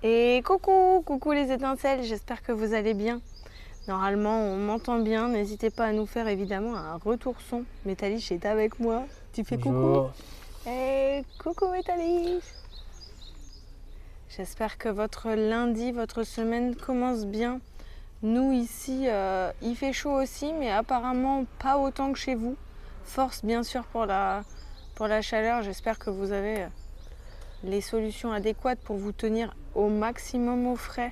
Et coucou les étincelles, j'espère que vous allez bien. Normalement on m'entend bien, n'hésitez pas à nous faire évidemment un retour son. Métaliche est avec moi, tu fais Bonjour. coucou. Et coucou Métaliche. J'espère que votre lundi, votre semaine commence bien. Nous ici, il fait chaud aussi, mais apparemment pas autant que chez vous. Force bien sûr pour la chaleur, j'espère que vous avez les solutions adéquates pour vous tenir au maximum au frais.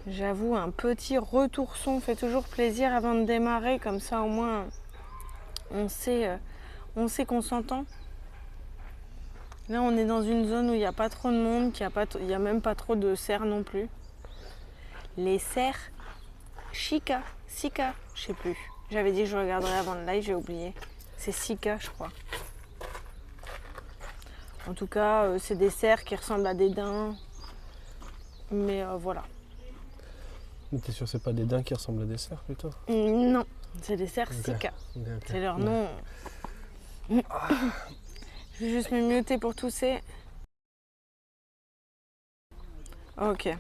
J'avoue, un petit retour son fait toujours plaisir avant de démarrer, comme ça au moins on sait qu'on s'entend. Là on est dans une zone où il n'y a pas trop de monde, il n'y a même pas trop de cerfs non plus. Les cerfs, Sika, je sais plus. J'avais dit que je regarderais avant le live, j'ai oublié. C'est Sika je crois. En tout cas, c'est des cerfs qui ressemblent à des daims. Mais voilà. Mais t'es sûr que c'est pas des daims qui ressemblent à des cerfs plutôt? Non, c'est des cerfs Ok. Sika. Ok. C'est leur nom. Je vais juste me muter pour tousser. Ok. De toute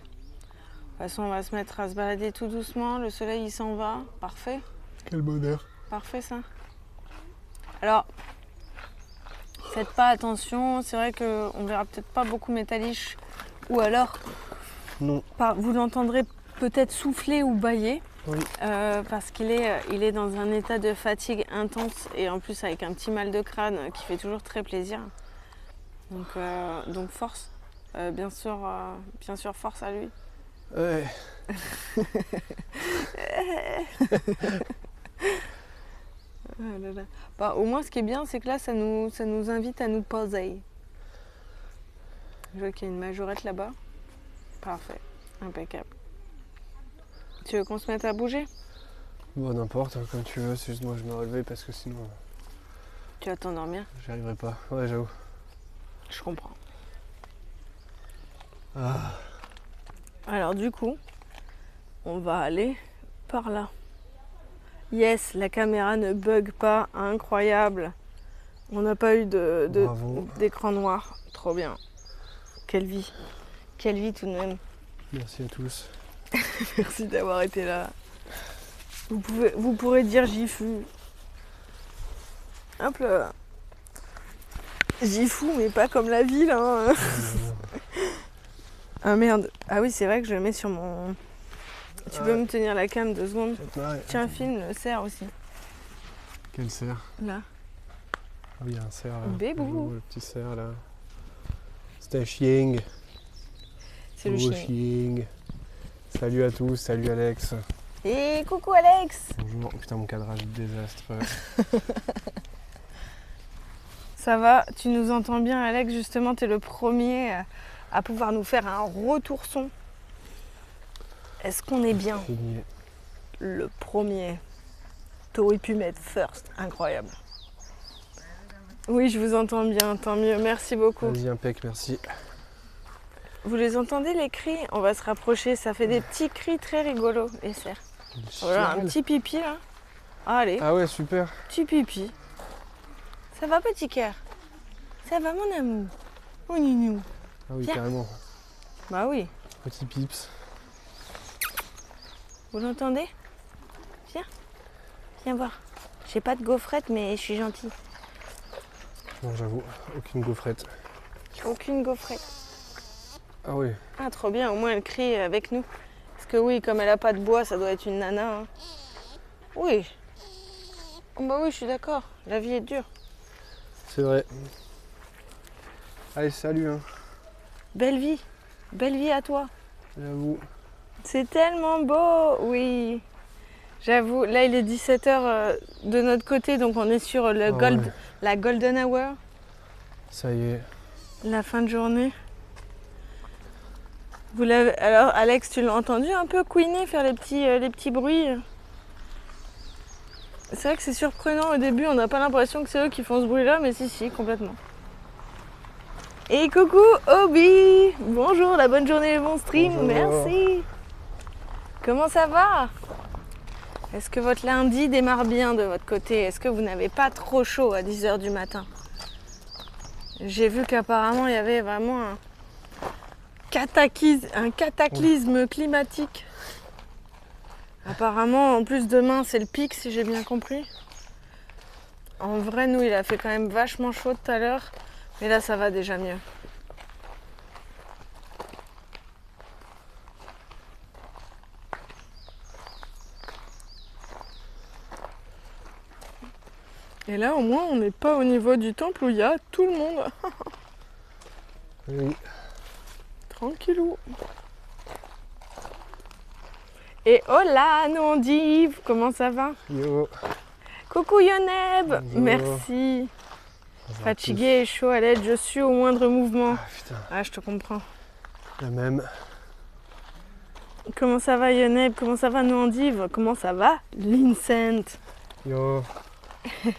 façon, on va se mettre à se balader tout doucement. Le soleil, il s'en va. Parfait. Quel bonheur. Parfait, ça. Alors, faites pas attention. C'est vrai qu'on verra peut-être pas beaucoup Métaliche. Ou alors, Non. vous l'entendrez peut-être souffler ou bâiller. Oui. Parce qu'il est dans un état de fatigue intense et en plus avec un petit mal de crâne qui fait toujours très plaisir. Donc force, bien sûr force à lui. Ouais. Ah là là. Bah, au moins ce qui est bien c'est que là ça nous invite à nous poser. Je vois qu'il y a une majorette là-bas. Parfait, impeccable. Tu veux qu'on se mette à bouger? Bon, n'importe, comme tu veux, c'est juste moi je me relevais parce que sinon Tu vas t'endormir? j'y arriverai pas. Ouais, j'avoue. Je comprends. Ah. Alors du coup, on va aller par là. Yes, la caméra ne bug pas, incroyable. On n'a pas eu d'écran noir, trop bien. Quelle vie tout de même. Merci à tous. Merci d'avoir été là. Vous pourrez dire j'y fus. Hop là. J'y fous, mais pas comme la ville. Hein. Ah merde. Ah oui, c'est vrai que je le mets sur mon... Tu peux me tenir la cam 2 secondes? Tiens, filme le cerf aussi. Quel cerf? Là. Ah oui, il y a un cerf là. Bébou. Le petit cerf là. C'est un chien. C'est le chien. Salut à tous, salut Alex. Et coucou Alex. Bonjour. Oh, putain, mon cadrage est désastreux. Ça va, tu nous entends bien Alex, justement tu es le premier à pouvoir nous faire un retour son. Est-ce qu'on est bien? Le premier. T'aurais pu mettre first, incroyable. Oui, je vous entends bien, tant mieux, merci beaucoup. Vas-y, impec, merci. Vous les entendez les cris? On va se rapprocher, ça fait des petits cris très rigolos, les cerfs. Voilà, un petit pipi là. Allez, Ah ouais, super. petit pipi. Ça va petit cœur? Ça va mon amour? Oh nounou. Ah oui, Viens. carrément. Bah oui, Petit pips. vous l'entendez? Viens voir. J'ai pas de gaufrette mais je suis gentille. Non, j'avoue, aucune gaufrette. Aucune gaufrette. Ah oui. Ah trop bien, au moins elle crie avec nous. Parce que oui, comme elle a pas de bois, ça doit être une nana. Hein. Oui. Oh bah oui, je suis d'accord. La vie est dure. C'est vrai. Allez, salut. Hein. Belle vie. Belle vie à toi. J'avoue. C'est tellement beau. Oui. J'avoue, là il est 17h de notre côté, donc on est sur le Ouais. la golden hour. Ça y est. La fin de journée. Alors Alex, tu l'as entendu un peu couiner, faire les petits bruits? C'est vrai que c'est surprenant au début, on n'a pas l'impression que c'est eux qui font ce bruit-là, mais si, complètement. Et coucou Obi! Bonjour, la bonne journée, le bon stream, Bonjour. merci! Comment ça va? Est-ce que votre lundi démarre bien de votre côté? Est-ce que vous n'avez pas trop chaud à 10h du matin? J'ai vu qu'apparemment il y avait vraiment un cataclysme climatique. Apparemment, en plus demain c'est le pic si j'ai bien compris. En vrai, nous il a fait quand même vachement chaud tout à l'heure, mais là ça va déjà mieux. Et là au moins on n'est pas au niveau du temple où il y a tout le monde. Oui. Tranquillou. Et hola Nondive, comment ça va? Yo. Coucou Yoneb, Bonjour. merci. Bonjour à Fatiguée et chaud à l'aide, je suis au moindre mouvement. tous. Ah putain, Ah, je te comprends. la même. Comment ça va Yoneb? Comment ça va Nondive? Comment ça va Lincent? Yo. Tout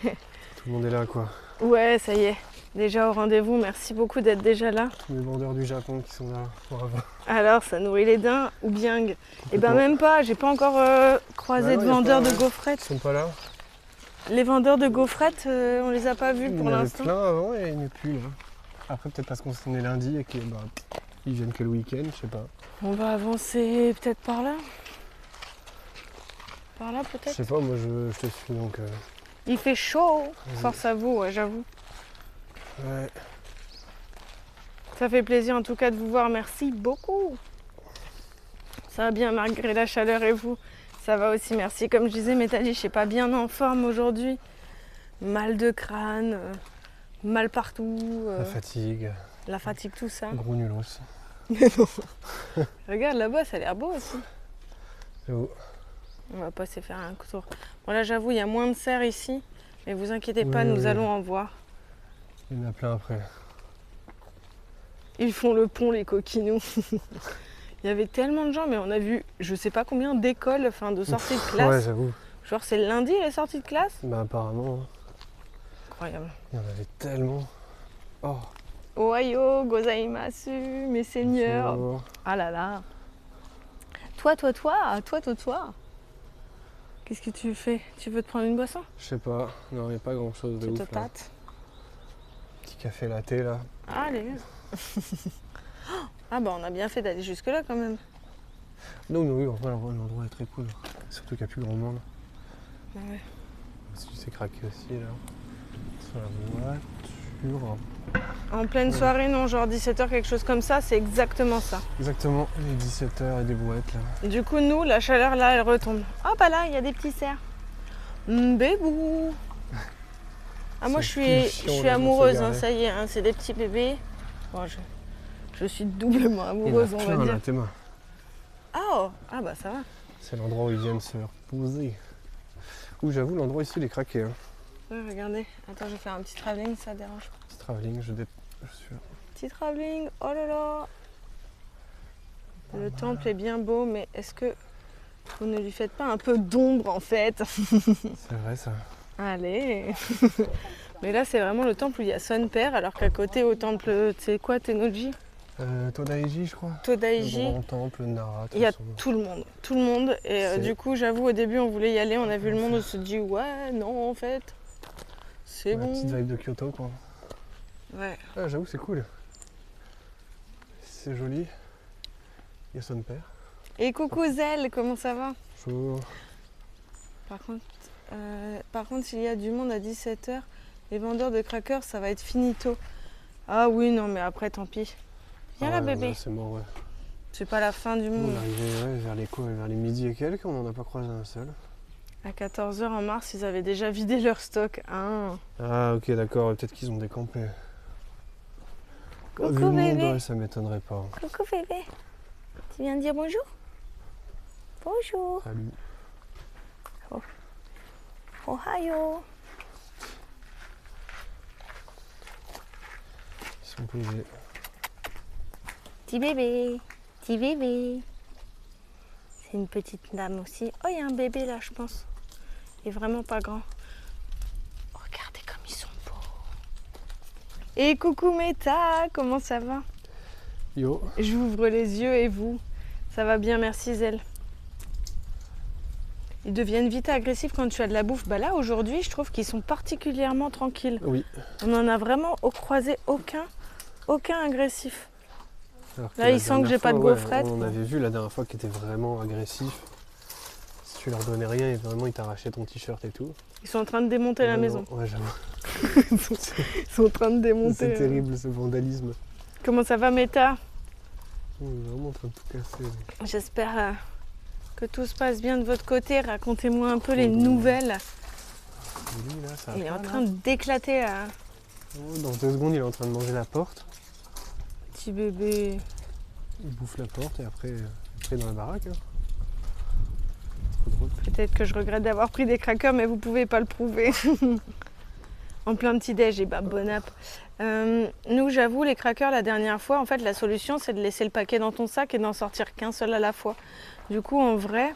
le monde est là quoi. Ouais, ça y est. Déjà au rendez-vous, merci beaucoup d'être déjà là. Tous les vendeurs du Japon qui sont là. Bravo. Alors, ça nourrit les daims ou bien? Eh ben Complètement. même pas, j'ai pas encore croisé Bah de non, y a vendeurs pas, de ouais. gaufrettes. Ils sont pas là. Les vendeurs de gaufrettes, on les a pas vus Il y pour en avait l'instant. plein avant et il n'y en a plus là. Après peut-être parce qu'on s'en est lundi et qu'ils viennent que le week-end, je sais pas. On va avancer peut-être par là. Par là Je peut-être. sais pas, moi je te suis donc. Il fait chaud, Vas-y. force à vous, ouais, j'avoue. Ouais. Ça fait plaisir en tout cas de vous voir, merci beaucoup. Ça va bien malgré la chaleur et vous? Ça va aussi, merci. Comme je disais, Métallie, je suis pas bien en forme aujourd'hui. Mal de crâne, mal partout, La la fatigue, tout ça. gros nulos. Regarde là-bas, ça a l'air beau aussi. J'avoue. On va passer faire un tour. Bon là j'avoue, il y a moins de cerfs ici, mais vous inquiétez pas, Oui, nous oui. allons en voir. Il y en a plein après. Ils font le pont, les coquinous. Il y avait tellement de gens, mais on a vu je sais pas combien d'écoles, enfin de sorties de classe. Ouais, j'avoue. Genre c'est le lundi les sorties de classe. Bah apparemment, Incroyable. il y en avait tellement. Oh. Ohayo, gozaimasu, mes seigneurs. bonjour. Ah là là. Toi. Qu'est-ce que tu fais? Tu veux te prendre une boisson? Je sais pas, non, il n'y a pas grand chose de Tu ouf te là. tâtes? Petit café latte là. Allez. Ah bah on a bien fait d'aller jusque là quand même. Non, oui, en vrai, l'endroit est très cool. Surtout qu'il n'y a plus grand monde. Ouais. Si tu sais craquer aussi là. Sur la voiture. En pleine soirée, non, genre 17h, quelque chose comme ça, c'est exactement ça. Exactement, il est 17h et des brouettes là. Du coup, nous, la chaleur là, elle retombe. Ah bah là, il y a des petits cerfs. Bébou. Ah moi, C'est je plus suis chiant, là, amoureuse, de se hein, garer. ça y est, hein, c'est des petits bébés. Bon, je suis doublement Il y en a amoureuse, on plein va là, dire. tes mains. Ah bah ça va. C'est l'endroit où ils viennent se reposer. Ouh, j'avoue, l'endroit ici il est craqué. Hein. Ouais, regardez. Attends, je vais faire un petit travelling, ça dérange pas. Petit travelling, je suis là. Petit travelling, oh là là. Le temple est bien beau, mais est-ce que vous ne lui faites pas un peu d'ombre en fait? C'est vrai ça. Allez. Mais là, c'est vraiment le temple où il y a son père, alors qu'à côté, au temple, tu sais quoi, Tennoji, Todaiji, je crois. Le Todaiji, grand temple, Nara. il y a tout tout le monde. Tout le monde. Et C'est- du coup, j'avoue, au début, on voulait y aller, on a vu le monde, on se dit, ouais, non, en fait, c'est la petite bon. vibe de Kyoto quoi. Ouais. Ah, j'avoue, c'est cool. C'est joli. Il y a son père. Et coucou Zelle, comment ça va? Bonjour. Par contre, s'il y a du monde à 17h, les vendeurs de crackers, ça va être finito. Ah oui, non, mais après, tant pis. Viens là, Ah ouais, bébé. là, c'est mort, ouais. C'est pas la fin du Nous, monde. on est arrivé vers les midi et quelques, on n'en a pas croisé un seul. À 14h en mars, ils avaient déjà vidé leur stock. Hein. Ah, ok, d'accord, peut-être qu'ils ont décampé. Coucou, Vu le monde, bébé. ouais, ça m'étonnerait pas. Coucou bébé. Tu viens dire bonjour? Bonjour. Salut. Ohayo. Ils sont posés. Petit bébé. Petit bébé. C'est une petite dame aussi. Oh, il y a un bébé là, je pense. Il est vraiment pas grand. Regardez comme ils sont beaux. Et coucou Meta, comment ça va? Yo. J'ouvre les yeux et vous? Ça va bien, merci Zelle. Ils deviennent vite agressifs quand tu as de la bouffe. Bah là, aujourd'hui, je trouve qu'ils sont particulièrement tranquilles. Oui. On en a vraiment croisé aucun agressif. Alors Là, la il sent que dernière j'ai pas de fois, gaufrette, on en quoi. avait vu la dernière fois qui était vraiment agressif. Si tu leur donnais rien, et vraiment ils t'arrachaient ton t-shirt et tout. Ils sont en train de démonter la Là, maison. non, ouais, j'avoue. Ils sont en train de démonter. C'est terrible ce vandalisme. Comment ça va, Meta? On est vraiment en train de tout casser. J'espère que tout se passe bien de votre côté. Racontez-moi un peu les Oui. nouvelles. Lui, là, ça Il est va en pas, train là. d'éclater, Oh, dans 2 secondes, il est en train de manger la porte. petit bébé. Il bouffe la porte et après dans la baraque. Hein. Trop drôle. Peut-être que je regrette d'avoir pris des crackers, mais vous pouvez pas le prouver. En plein petit-déj, et bah bon app. Nous, j'avoue, les crackers, la dernière fois, en fait, la solution, c'est de laisser le paquet dans ton sac et d'en sortir qu'un seul à la fois. Du coup, en vrai,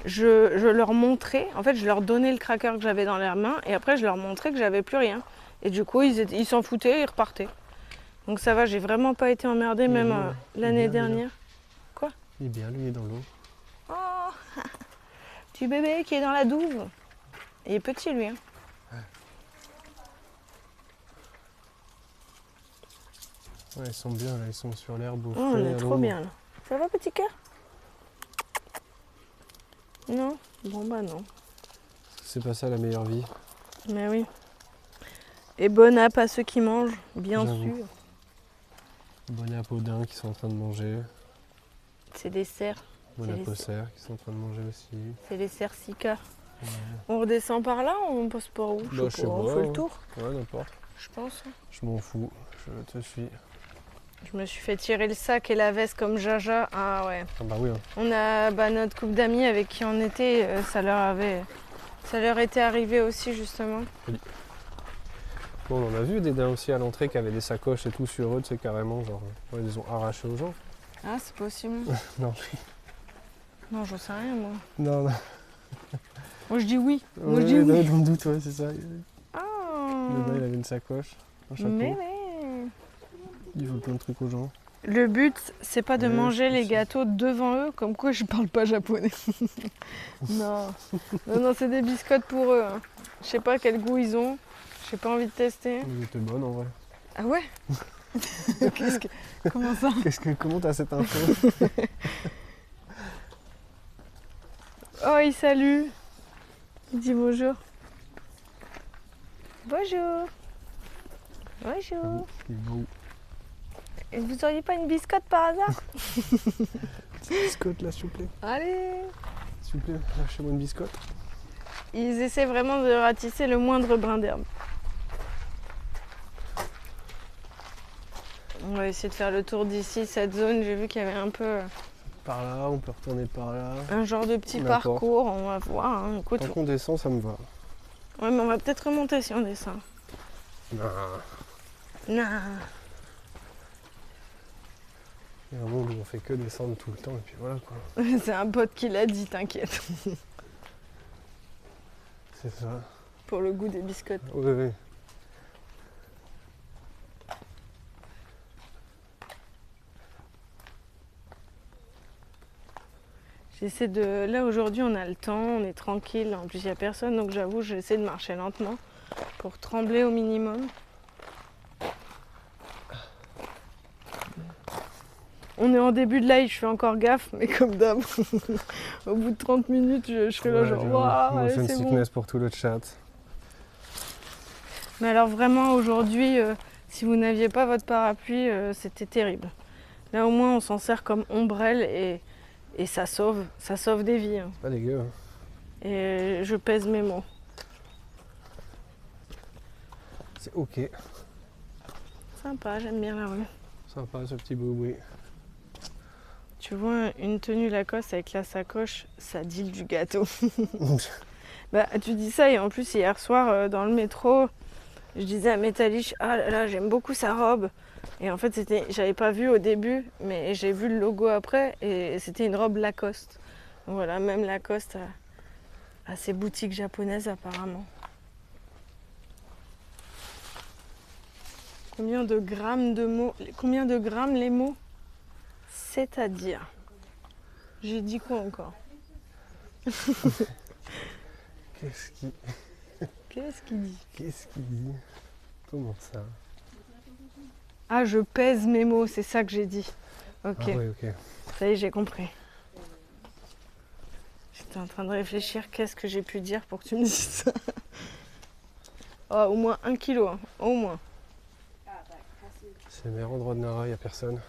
je leur montrais, en fait, je leur donnais le cracker que j'avais dans leurs mains et après, je leur montrais que j'avais plus rien. Et du coup, ils s'en foutaient, ils repartaient. Donc ça va, j'ai vraiment pas été emmerdée, Il est même beau, hein. Il est l'année bien, lui, là. dernière. Il est bien, lui, il est dans l'eau. Oh, petit bébé qui est dans la douve. Il est petit, lui. Hein. Ouais, ils sont bien, là, ils sont sur l'herbe au Oh, on frais, est à trop l'ombre. bien, là. Ça va, petit cœur? Non? Bon, bah non. C'est pas ça la meilleure vie. Mais oui. Et bon app à ceux qui mangent, bien J'avoue. sûr. Bon app aux daims qui sont en train de manger. C'est des cerfs. Bon C'est app les- aux cerfs qui sont en train de manger aussi. C'est les cerfs Sika. Ouais, On redescend par là ou on passe par où? Bah, je sais On pas, fait le hein. tour, Ouais, n'importe. je pense. Je m'en fous, je te suis. Je me suis fait tirer le sac et la veste comme Jaja. Ah ouais. Ah bah oui, hein. On a notre couple d'amis avec qui on était, ça leur était arrivé aussi justement. Bon, on en a vu des daims aussi à l'entrée qui avaient des sacoches et tout sur eux, c'est carrément genre, ouais, ils les ont arrachés aux gens. Ah, c'est possible. Non, Non, j'en sais rien moi. non, non. Moi je dis oui. Moi Ouais, je dis oui. ouais, dans le doute, ouais, c'est ça. Ah. Le daim, il avait une sacoche, un chapeau. Mais ouais. Il veut plein de trucs aux gens. Le but, c'est pas de Ouais, manger je les sais. gâteaux devant eux, comme quoi je parle pas japonais. Non, non, c'est des biscottes pour eux. Hein. Je sais pas quel goût ils ont. J'ai pas envie de tester. Ils étaient bonnes en vrai. Ah ouais. Comment ça? Comment t'as cette info? Oh, il salue. Il dit bonjour. Bonjour. Bonjour. Il est beau. Et vous auriez pas une biscotte par hasard? Petite biscotte là, s'il vous plaît. Allez. S'il vous plaît, lâchez-moi une biscotte. Ils essaient vraiment de ratisser le moindre brin d'herbe. On va essayer de faire le tour d'ici, cette zone. J'ai vu qu'il y avait un peu Par là, on peut retourner par là. un genre de petit N'importe. parcours. On va voir. Hein. Écoute, Tant qu'on descend, ça me va. ouais, mais on va peut-être remonter si on descend. Non. Non. Il y a un monde où on fait que descendre tout le temps et puis voilà quoi. C'est un pote qui l'a dit, t'inquiète. C'est ça. Pour le goût des biscottes. Oui, oui. J'essaie de. Là aujourd'hui on a le temps, on est tranquille, en plus il n'y a personne, donc j'avoue j'essaie de marcher lentement pour trembler au minimum. On est en début de live, je fais encore gaffe, mais comme d'hab, au bout de 30 minutes, je serai là Ouais, genre j'avoue. waouh, allez, Motion c'est bon. sickness pour tout le chat. Mais alors vraiment aujourd'hui, si vous n'aviez pas votre parapluie, c'était terrible. Là au moins on s'en sert comme ombrelle et ça sauve des vies. Hein. C'est pas dégueu. Hein. Et je pèse mes mots. C'est ok. Sympa, j'aime bien la rue. Sympa ce petit boui. Tu vois, une tenue Lacoste avec la sacoche, ça deal du gâteau. Bah, tu dis ça et en plus hier soir dans le métro, je disais à Métalich, ah là là, j'aime beaucoup sa robe. Et en fait, j'avais pas vu au début, mais j'ai vu le logo après et c'était une robe Lacoste. Donc voilà, même Lacoste a ses boutiques japonaises apparemment. Combien de grammes de mots, combien de grammes les mots? C'est-à-dire, j'ai dit quoi encore? Qu'est-ce qu'il dit? Qu'est-ce qu'il dit? Comment ça? Ah, je pèse mes mots, c'est ça que j'ai dit. Ok, Ah ouais, ok. ça y est, j'ai compris. J'étais en train de réfléchir, qu'est-ce que j'ai pu dire pour que tu me dises ça. Oh, au moins 1 kilo, hein, au moins. C'est le meilleur endroit de Nara, il n'y a personne.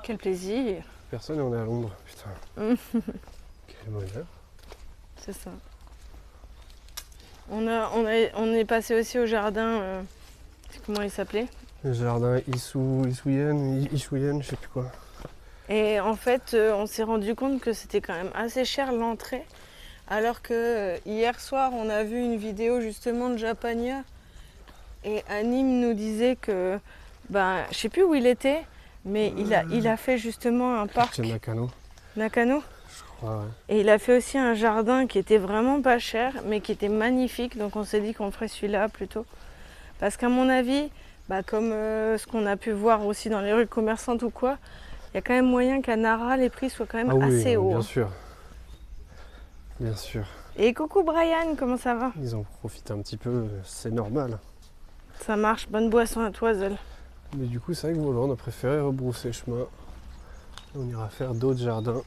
Quel plaisir. Personne et on est à l'ombre, putain. Quel bonheur. C'est ça. On est passé aussi au jardin, comment il s'appelait? Le jardin Isouyen, je sais plus quoi. Et en fait, on s'est rendu compte que c'était quand même assez cher l'entrée. Alors que hier soir, on a vu une vidéo justement de Japania. Et Anim nous disait que, je sais plus où il était, mais il a fait justement un parc. C'est Nakano, Nakano. je crois, ouais. Et il a fait aussi un jardin qui était vraiment pas cher, mais qui était magnifique. Donc on s'est dit qu'on ferait celui-là plutôt. Parce qu'à mon avis, comme ce qu'on a pu voir aussi dans les rues commerçantes ou quoi, il y a quand même moyen qu'à Nara, les prix soient quand même assez hauts. Bien sûr. Bien sûr. Et coucou Brian, comment ça va? Ils en profitent un petit peu, c'est normal. Ça marche, bonne boisson à toi, Zol. Mais du coup, c'est vrai que voilà, on a préféré rebrousser chemin. On ira faire d'autres jardins.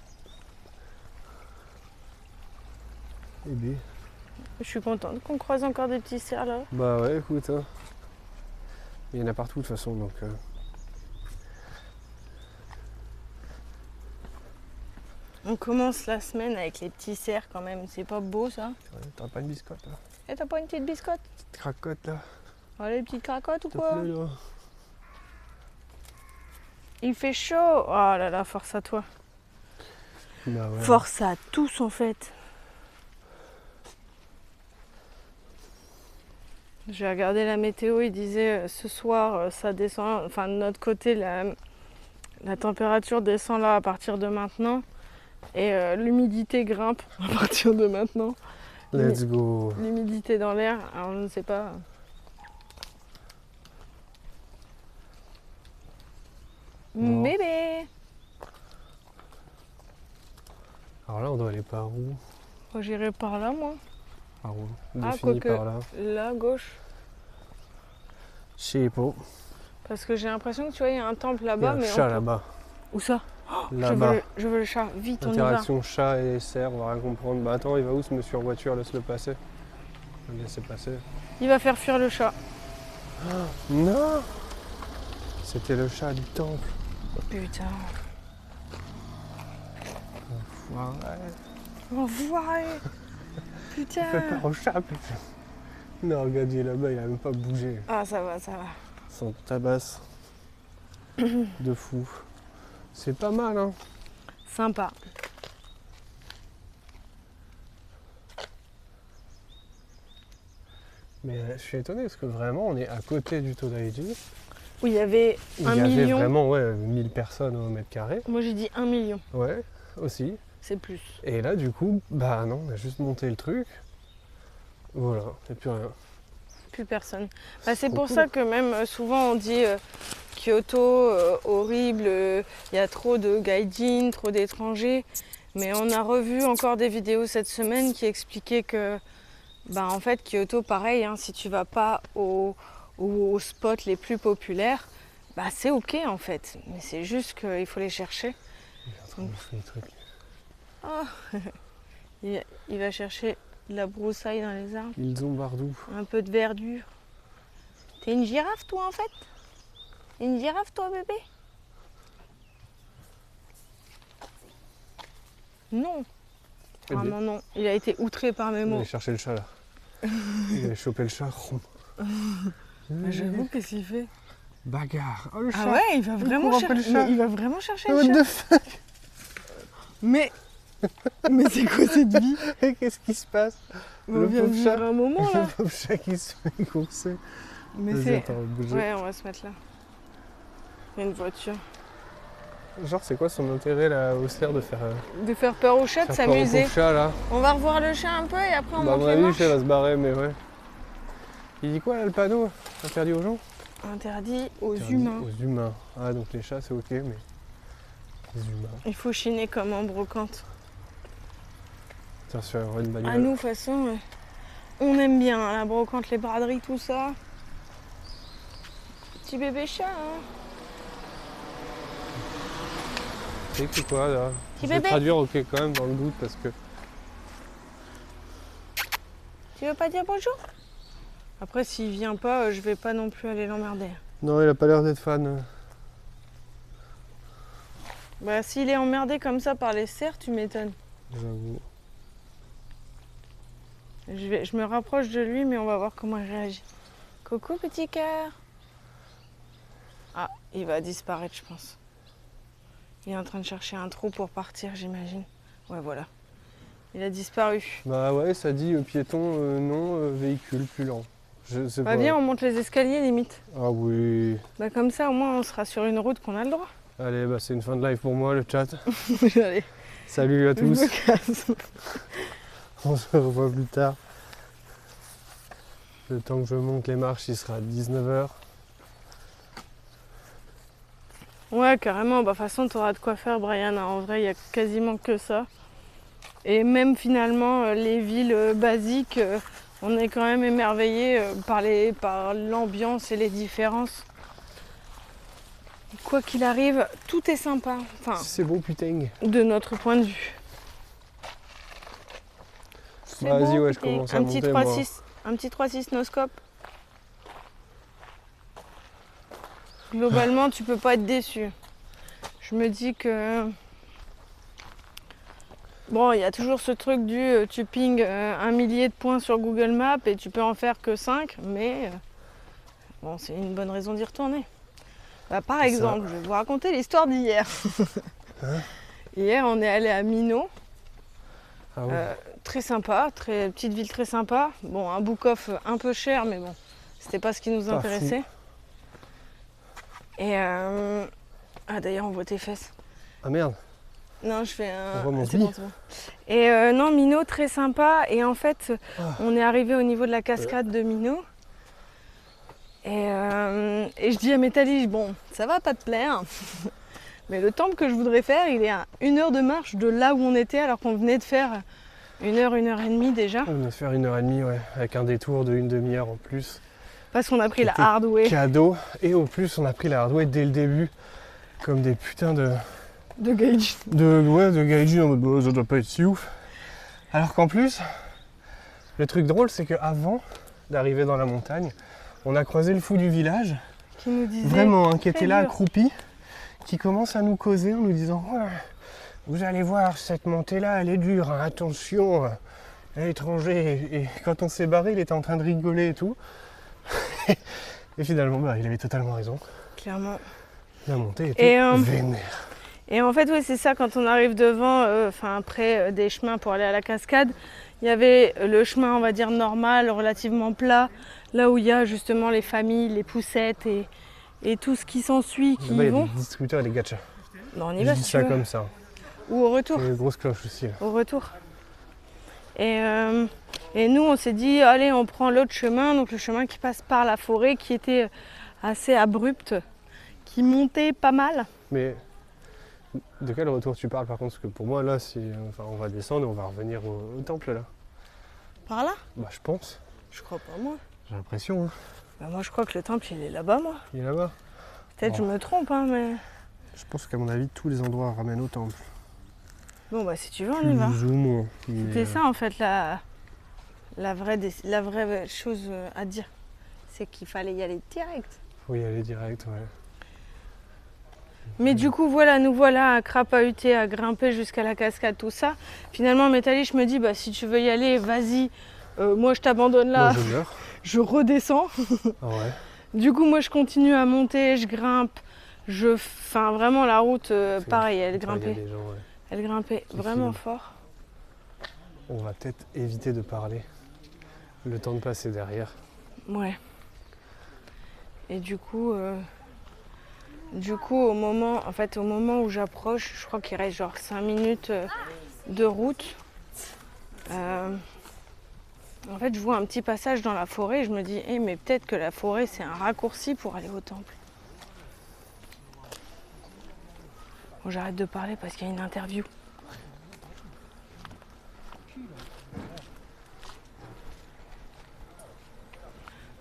Et bien. Je suis contente qu'on croise encore des petits cerfs là. Bah ouais, écoute, hein. Il y en a partout de toute façon, donc... On commence la semaine avec les petits cerfs quand même, c'est pas beau ça? Ouais, t'as pas une biscotte là? Et t'as pas une petite biscotte? Petite cracotte là? Oh, les petites cracottes ou S'il te quoi? plaît, là. Il fait chaud. Oh là là, force à toi. Bah ouais. Force à tous en fait. J'ai regardé la météo, il disait ce soir ça descend, enfin de notre côté la température descend là à partir de maintenant et l'humidité grimpe à partir de maintenant. Let's go. L'humidité dans l'air, alors je ne sais pas. Bon. Bébé! Alors là, on doit aller par où? Oh, j'irai par là moi. Par où? Ah, Défini quoique par là. là, gauche. Je sais pas. Parce que j'ai l'impression que tu vois, il y a un temple Il y a là-bas. un Mais chat là-bas. Où ça? Là-bas. Je veux le chat, vite on y va. Interaction chat et cerf, on va rien comprendre. Bah attends, il va où ce monsieur en voiture? Laisse-le passer. Laissez passer. Il va faire fuir le chat. Non! C'était le chat du temple. Putain. Ouais. Enfoiré. Putain. Fais peur au chat, putain. Non, regarde, il est là-bas, il a même pas bougé. Ah, ça va, ça va. Sans tabasse. De fou. C'est pas mal, hein? Sympa. Mais je suis étonné parce que vraiment, on est à côté du Todaiji. Où il y avait Où 1 il y avait million. vraiment 1000 personnes au mètre carré. Moi j'ai dit 1 million. Ouais, aussi. C'est plus. Et là, du coup, bah non, on a juste monté le truc. Voilà, et plus rien. Plus personne. C'est trop pour cool. ça que même souvent on dit Kyoto, horrible, il y a trop de gaijin, trop d'étrangers. Mais on a revu encore des vidéos cette semaine qui expliquaient que en fait Kyoto pareil, hein, si tu vas pas aux spots les plus populaires, c'est ok en fait. Mais c'est juste qu'il faut les chercher. Il est en train de bouffer des trucs. Il va chercher de la broussaille dans les arbres, Ils ont Bardou. un peu de verdure. T'es une girafe toi en fait? Une girafe toi bébé? Non. Vraiment non. Il a été outré par mes Il mots. allait chercher le chat là. Il allait choper le chat. J'avoue, qu'est-ce qu'il fait? Bagarre. Oh le chat. Ah ouais, il va vraiment court après le chercher. chat. Il va vraiment chercher What le chat. the fuck? Mais c'est quoi cette vie? Qu'est-ce qui se passe? On Le vient de pauvre vivre chat. un moment là. Le pauvre chat qui se fait courser. Mais Vas-y, c'est. attends, on va bouger. Ouais, on va se mettre là. Il y a une voiture. Genre, c'est quoi son intérêt là au cerf de faire, De faire peur au chat, de faire peur au s'amuser. pauvre chat là? On va revoir le chat un peu et après on Bah, à monte mon les avis, le marches. chat va se barrer, mais ouais. Il dit quoi là le panneau? Interdit aux gens? Interdit aux Interdit humains. Aux humains. Ah, donc les chats c'est ok, mais les humains. Il faut chiner comme en brocante. Attention, il y aura une bagnole. À nous, de toute façon, on aime bien hein, la brocante, les braderies, tout ça. Petit bébé chat, hein. C'est que quoi là? Petit Je vais bébé. traduire ok quand même dans le doute parce que. Tu veux pas dire bonjour? Après, s'il vient pas, je vais pas non plus aller l'emmerder. Non, il a pas l'air d'être fan. Bah, s'il est emmerdé comme ça par les cerfs, tu m'étonnes. J'avoue. Je me rapproche de lui, mais on va voir comment il réagit. Coucou, petit cœur. Ah, il va disparaître, je pense. Il est en train de chercher un trou pour partir, j'imagine. Ouais, voilà. Il a disparu. Bah ouais, ça dit piéton non, véhicule plus lent. Je sais Bah, pas. viens, on monte les escaliers, limite. Ah oui. Bah, comme ça, au moins, on sera sur une route qu'on a le droit. Allez, bah c'est une fin de live pour moi, le chat. Allez, Salut à je tous. me casse. On se revoit plus tard. Le temps que je monte les marches, il sera 19h. Ouais, carrément. Bah, de toute façon, t'auras de quoi faire, Brian. En vrai, il y a quasiment que ça. Et même finalement, les villes basiques, on est quand même émerveillé par l'ambiance et les différences. Quoi qu'il arrive, tout est sympa. Enfin, C'est beau putain. de notre point de vue. C'est Vas-y, beau, ouais, je putain. commence à monter, moi. Un petit 3.6 noscope. Globalement, tu peux pas être déçu. Je me dis que... Bon, il y a toujours ce truc du tu ping 1 millier de points sur Google Maps et tu peux en faire que 5, mais bon, c'est une bonne raison d'y retourner. Bah, par C'est exemple, je vais vous raconter l'histoire d'hier. Hein? Hier, on est allé à Minot. Ah oui. Très sympa, petite ville très sympa. Bon, un book-off un peu cher, mais bon, c'était pas ce qui nous Pas intéressait. Et ah, d'ailleurs, on voit tes fesses. Ah merde. Non, je fais On un. voit mon C'est pli. bon, c'est bon. Et non, Minot, très sympa. Et en fait, on est arrivé au niveau de la cascade de Minot. Et je dis à Métallige, bon, ça va pas te plaire. Mais le temple que je voudrais faire, il est à 1 heure de marche de là où on était, alors qu'on venait de faire 1 heure et demie déjà. On va faire 1h30, ouais, avec un détour de 1/2 heure en plus. Parce qu'on a pris la C'était hard way. Cadeau. Et au plus, on a pris la hardware dès le début. Comme des putains de Gauge. de gaijin en mode bah, ça doit pas être si ouf. Alors qu'en plus, le truc drôle, c'est qu'avant d'arriver dans la montagne, on a croisé le fou du village, Qui nous disait. vraiment, hein, qui était là dur. accroupi, qui commence à nous causer en nous disant ouais, vous allez voir, cette montée-là, elle est dure, hein, attention, étranger. Et quand on s'est barré, il était en train de rigoler et tout. Et finalement, bah, il avait totalement raison. Clairement. La montée était Et, vénère. Et en fait, oui, c'est ça, quand on arrive devant, après des chemins pour aller à la cascade, il y avait le chemin, on va dire, normal, relativement plat, là où il y a justement les familles, les poussettes et tout ce qui s'ensuit qui Là-bas, y il y a vont. des distributeurs et des gachas. Bon, on y Je va dis si tu ça veux. comme ça. Ou au retour. Et une grosse cloche aussi. Là. Au retour. Et nous, on s'est dit, allez, on prend l'autre chemin, donc le chemin qui passe par la forêt, qui était assez abrupte, qui montait pas mal. Mais de quel retour tu parles par contre? Parce que pour moi, là, on va descendre et on va revenir au temple là. Par là? Bah, je pense. Je crois pas, moi. J'ai l'impression. Hein. Bah, moi, je crois que le temple, il est là-bas, moi. Il est là-bas. Peut-être je me trompe, hein, mais... Je pense qu'à mon avis, tous les endroits ramènent au temple. Bon, bah, si tu veux, on y va. Plus ou moins. C'était ça, en fait, la vraie chose à dire. C'est qu'il fallait y aller direct. Faut y aller direct, ouais. Mais du coup, voilà, nous voilà à crapahuter, à grimper jusqu'à la cascade, tout ça. Finalement, Métalliche me dit, bah, si tu veux y aller, vas-y. Moi, je t'abandonne là. Moi, je meurs. Je redescends. Ah ouais. Du coup, moi, je continue à monter, je grimpe. Enfin, vraiment, la route, pareil, elle Il y a grimpait. des gens, ouais. Elle grimpait Qui vraiment filment. fort. On va peut-être éviter de parler. Le temps de passer derrière. Ouais. Et du coup, au moment où j'approche, je crois qu'il reste genre 5 minutes de route. En fait, je vois un petit passage dans la forêt et je me dis, mais peut-être que la forêt, c'est un raccourci pour aller au temple. Bon, j'arrête de parler parce qu'il y a une interview.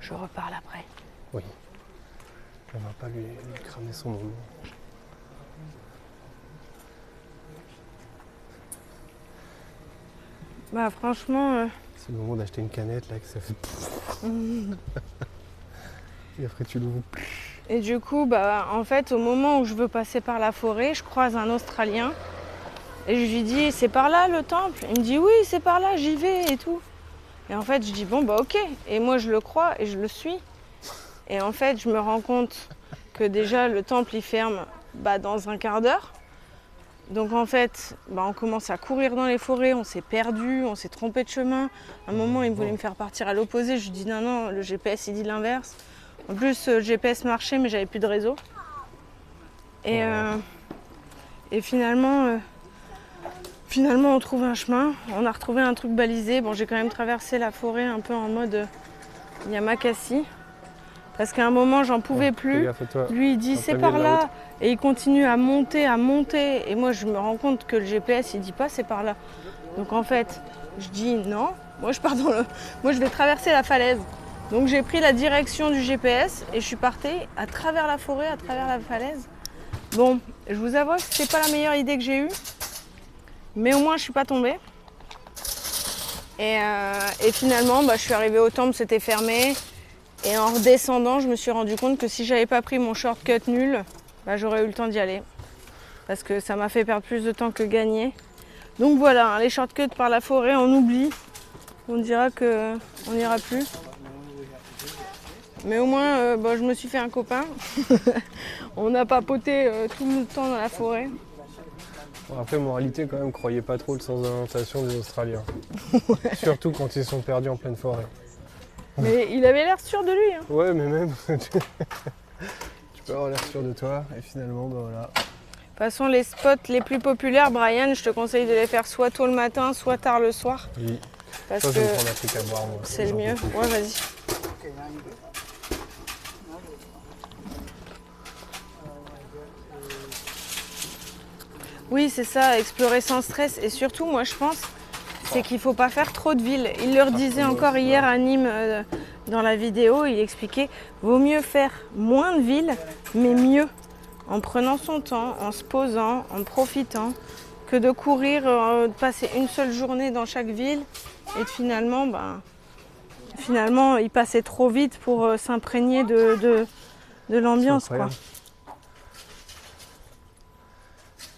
Je reparle après. Oui. On va pas lui cramer son moment. Bah franchement... C'est le moment d'acheter une canette là que ça fait. Et après tu l'ouvres. Et du coup, bah en fait, au moment où je veux passer par la forêt, je croise un Australien. Et je lui dis, c'est par là le temple? Il me dit, oui, c'est par là, j'y vais et tout. Et en fait, je dis, bon, bah ok. Et moi, je le crois et je le suis. Et en fait, je me rends compte que déjà, le temple, il ferme dans un quart d'heure. Donc en fait, on commence à courir dans les forêts, on s'est perdu, on s'est trompé de chemin. À un moment, il voulait me faire partir à l'opposé. Je lui dis, non, non, le GPS, il dit l'inverse. En plus, le GPS marchait, mais j'avais plus de réseau. Et finalement... Finalement, on trouve un chemin, on a retrouvé un truc balisé. Bon, j'ai quand même traversé la forêt un peu en mode Yamakasi. Parce qu'à un moment, j'en pouvais plus. Lui, il dit c'est par là. Et il continue à monter, à monter. Et moi, je me rends compte que le GPS, il dit pas c'est par là. Donc en fait, je dis non. Moi, je pars moi, je vais traverser la falaise. Donc j'ai pris la direction du GPS et je suis partie à travers la forêt, à travers la falaise. Bon, je vous avoue que c'était pas la meilleure idée que j'ai eue. Mais au moins, je suis pas tombée. Et finalement, je suis arrivée au temple, c'était fermé. Et en redescendant, je me suis rendu compte que si j'avais pas pris mon shortcut nul, j'aurais eu le temps d'y aller. Parce que ça m'a fait perdre plus de temps que gagner. Donc voilà, les shortcuts par la forêt, on oublie. On dira qu'on n'ira plus. Mais au moins, je me suis fait un copain. On a papoté tout le temps dans la forêt. Bon, après, moralité, quand même, croyez pas trop le sens d'orientation des Australiens. Ouais. Surtout quand ils sont perdus en pleine forêt. Mais il avait l'air sûr de lui. Hein. Ouais, mais même, tu peux avoir l'air sûr de toi, et finalement, voilà. De toute façon, les spots les plus populaires, Brian, je te conseille de les faire soit tôt le matin, soit tard le soir. Oui. Parce je que vais me prendre un truc à boire, moi. C'est le mieux. Ouais, vas-y. Oui, c'est ça, explorer sans stress. Et surtout, moi, je pense, c'est qu'il ne faut pas faire trop de villes. Il leur disait encore hier à Nîmes, dans la vidéo, il expliquait, vaut mieux faire moins de villes, mais mieux. En prenant son temps, en se posant, en profitant, que de courir, de passer une seule journée dans chaque ville. Et finalement, il passait trop vite pour s'imprégner de l'ambiance, quoi.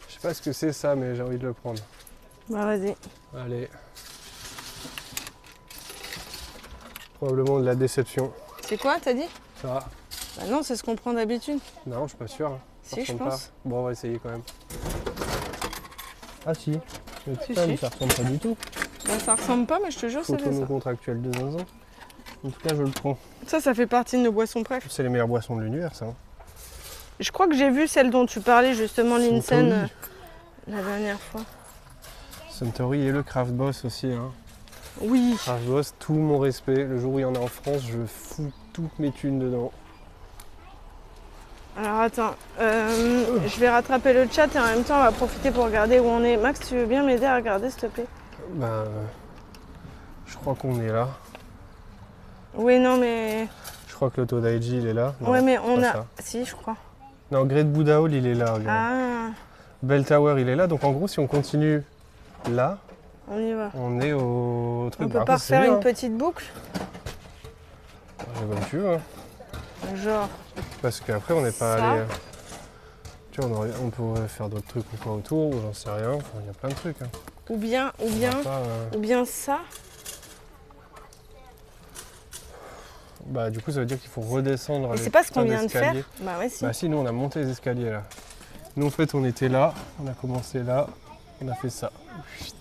Je sais pas ce que c'est ça, mais j'ai envie de le prendre. Vas-y. Allez. Probablement de la déception. C'est quoi, t'as dit? Ça. Non, c'est ce qu'on prend d'habitude. Non, je suis pas sûr. Si, je pense. Pas. Bon, on va essayer quand même. Ah si. Mais Si. ça ressemble pas du tout. Ça ressemble pas, mais je te jure, c'est ça. Photo non contractuelle de zinzin. En tout cas, je le prends. Ça fait partie de nos boissons préf. C'est les meilleures boissons de l'univers, ça. Je crois que j'ai vu celle dont tu parlais, justement, l'Insen, la dernière fois. Suntory et le Craft Boss aussi. Hein. Oui. Craft Boss, tout mon respect. Le jour où il y en a en France, je fous toutes mes thunes dedans. Alors attends, je vais rattraper le chat et en même temps on va profiter pour regarder où on est. Max, tu veux bien m'aider à regarder s'il te plaît? Je crois qu'on est là. Oui, non mais... Je crois que l'auto Daiji il est là. Non, ouais mais on a... Ça. Si, je crois. Non, Great Buddha Hall il est là. Regarde. Ah. Bell Tower il est là, donc en gros si on continue là, on y va. On est au truc. On peut pas refaire une petite boucle? Comme tu veux. Hein. Genre... Parce qu'après on n'est pas allé... Tu vois, on pourrait faire d'autres trucs encore autour, ou j'en sais rien, enfin, il y a plein de trucs. Hein. Ou bien ça. Du coup ça veut dire qu'il faut redescendre. Mais c'est pas ce qu'on vient de faire. Ouais, si. Si, nous on a monté les escaliers là. Nous en fait on était là, on a commencé là, on a fait ça.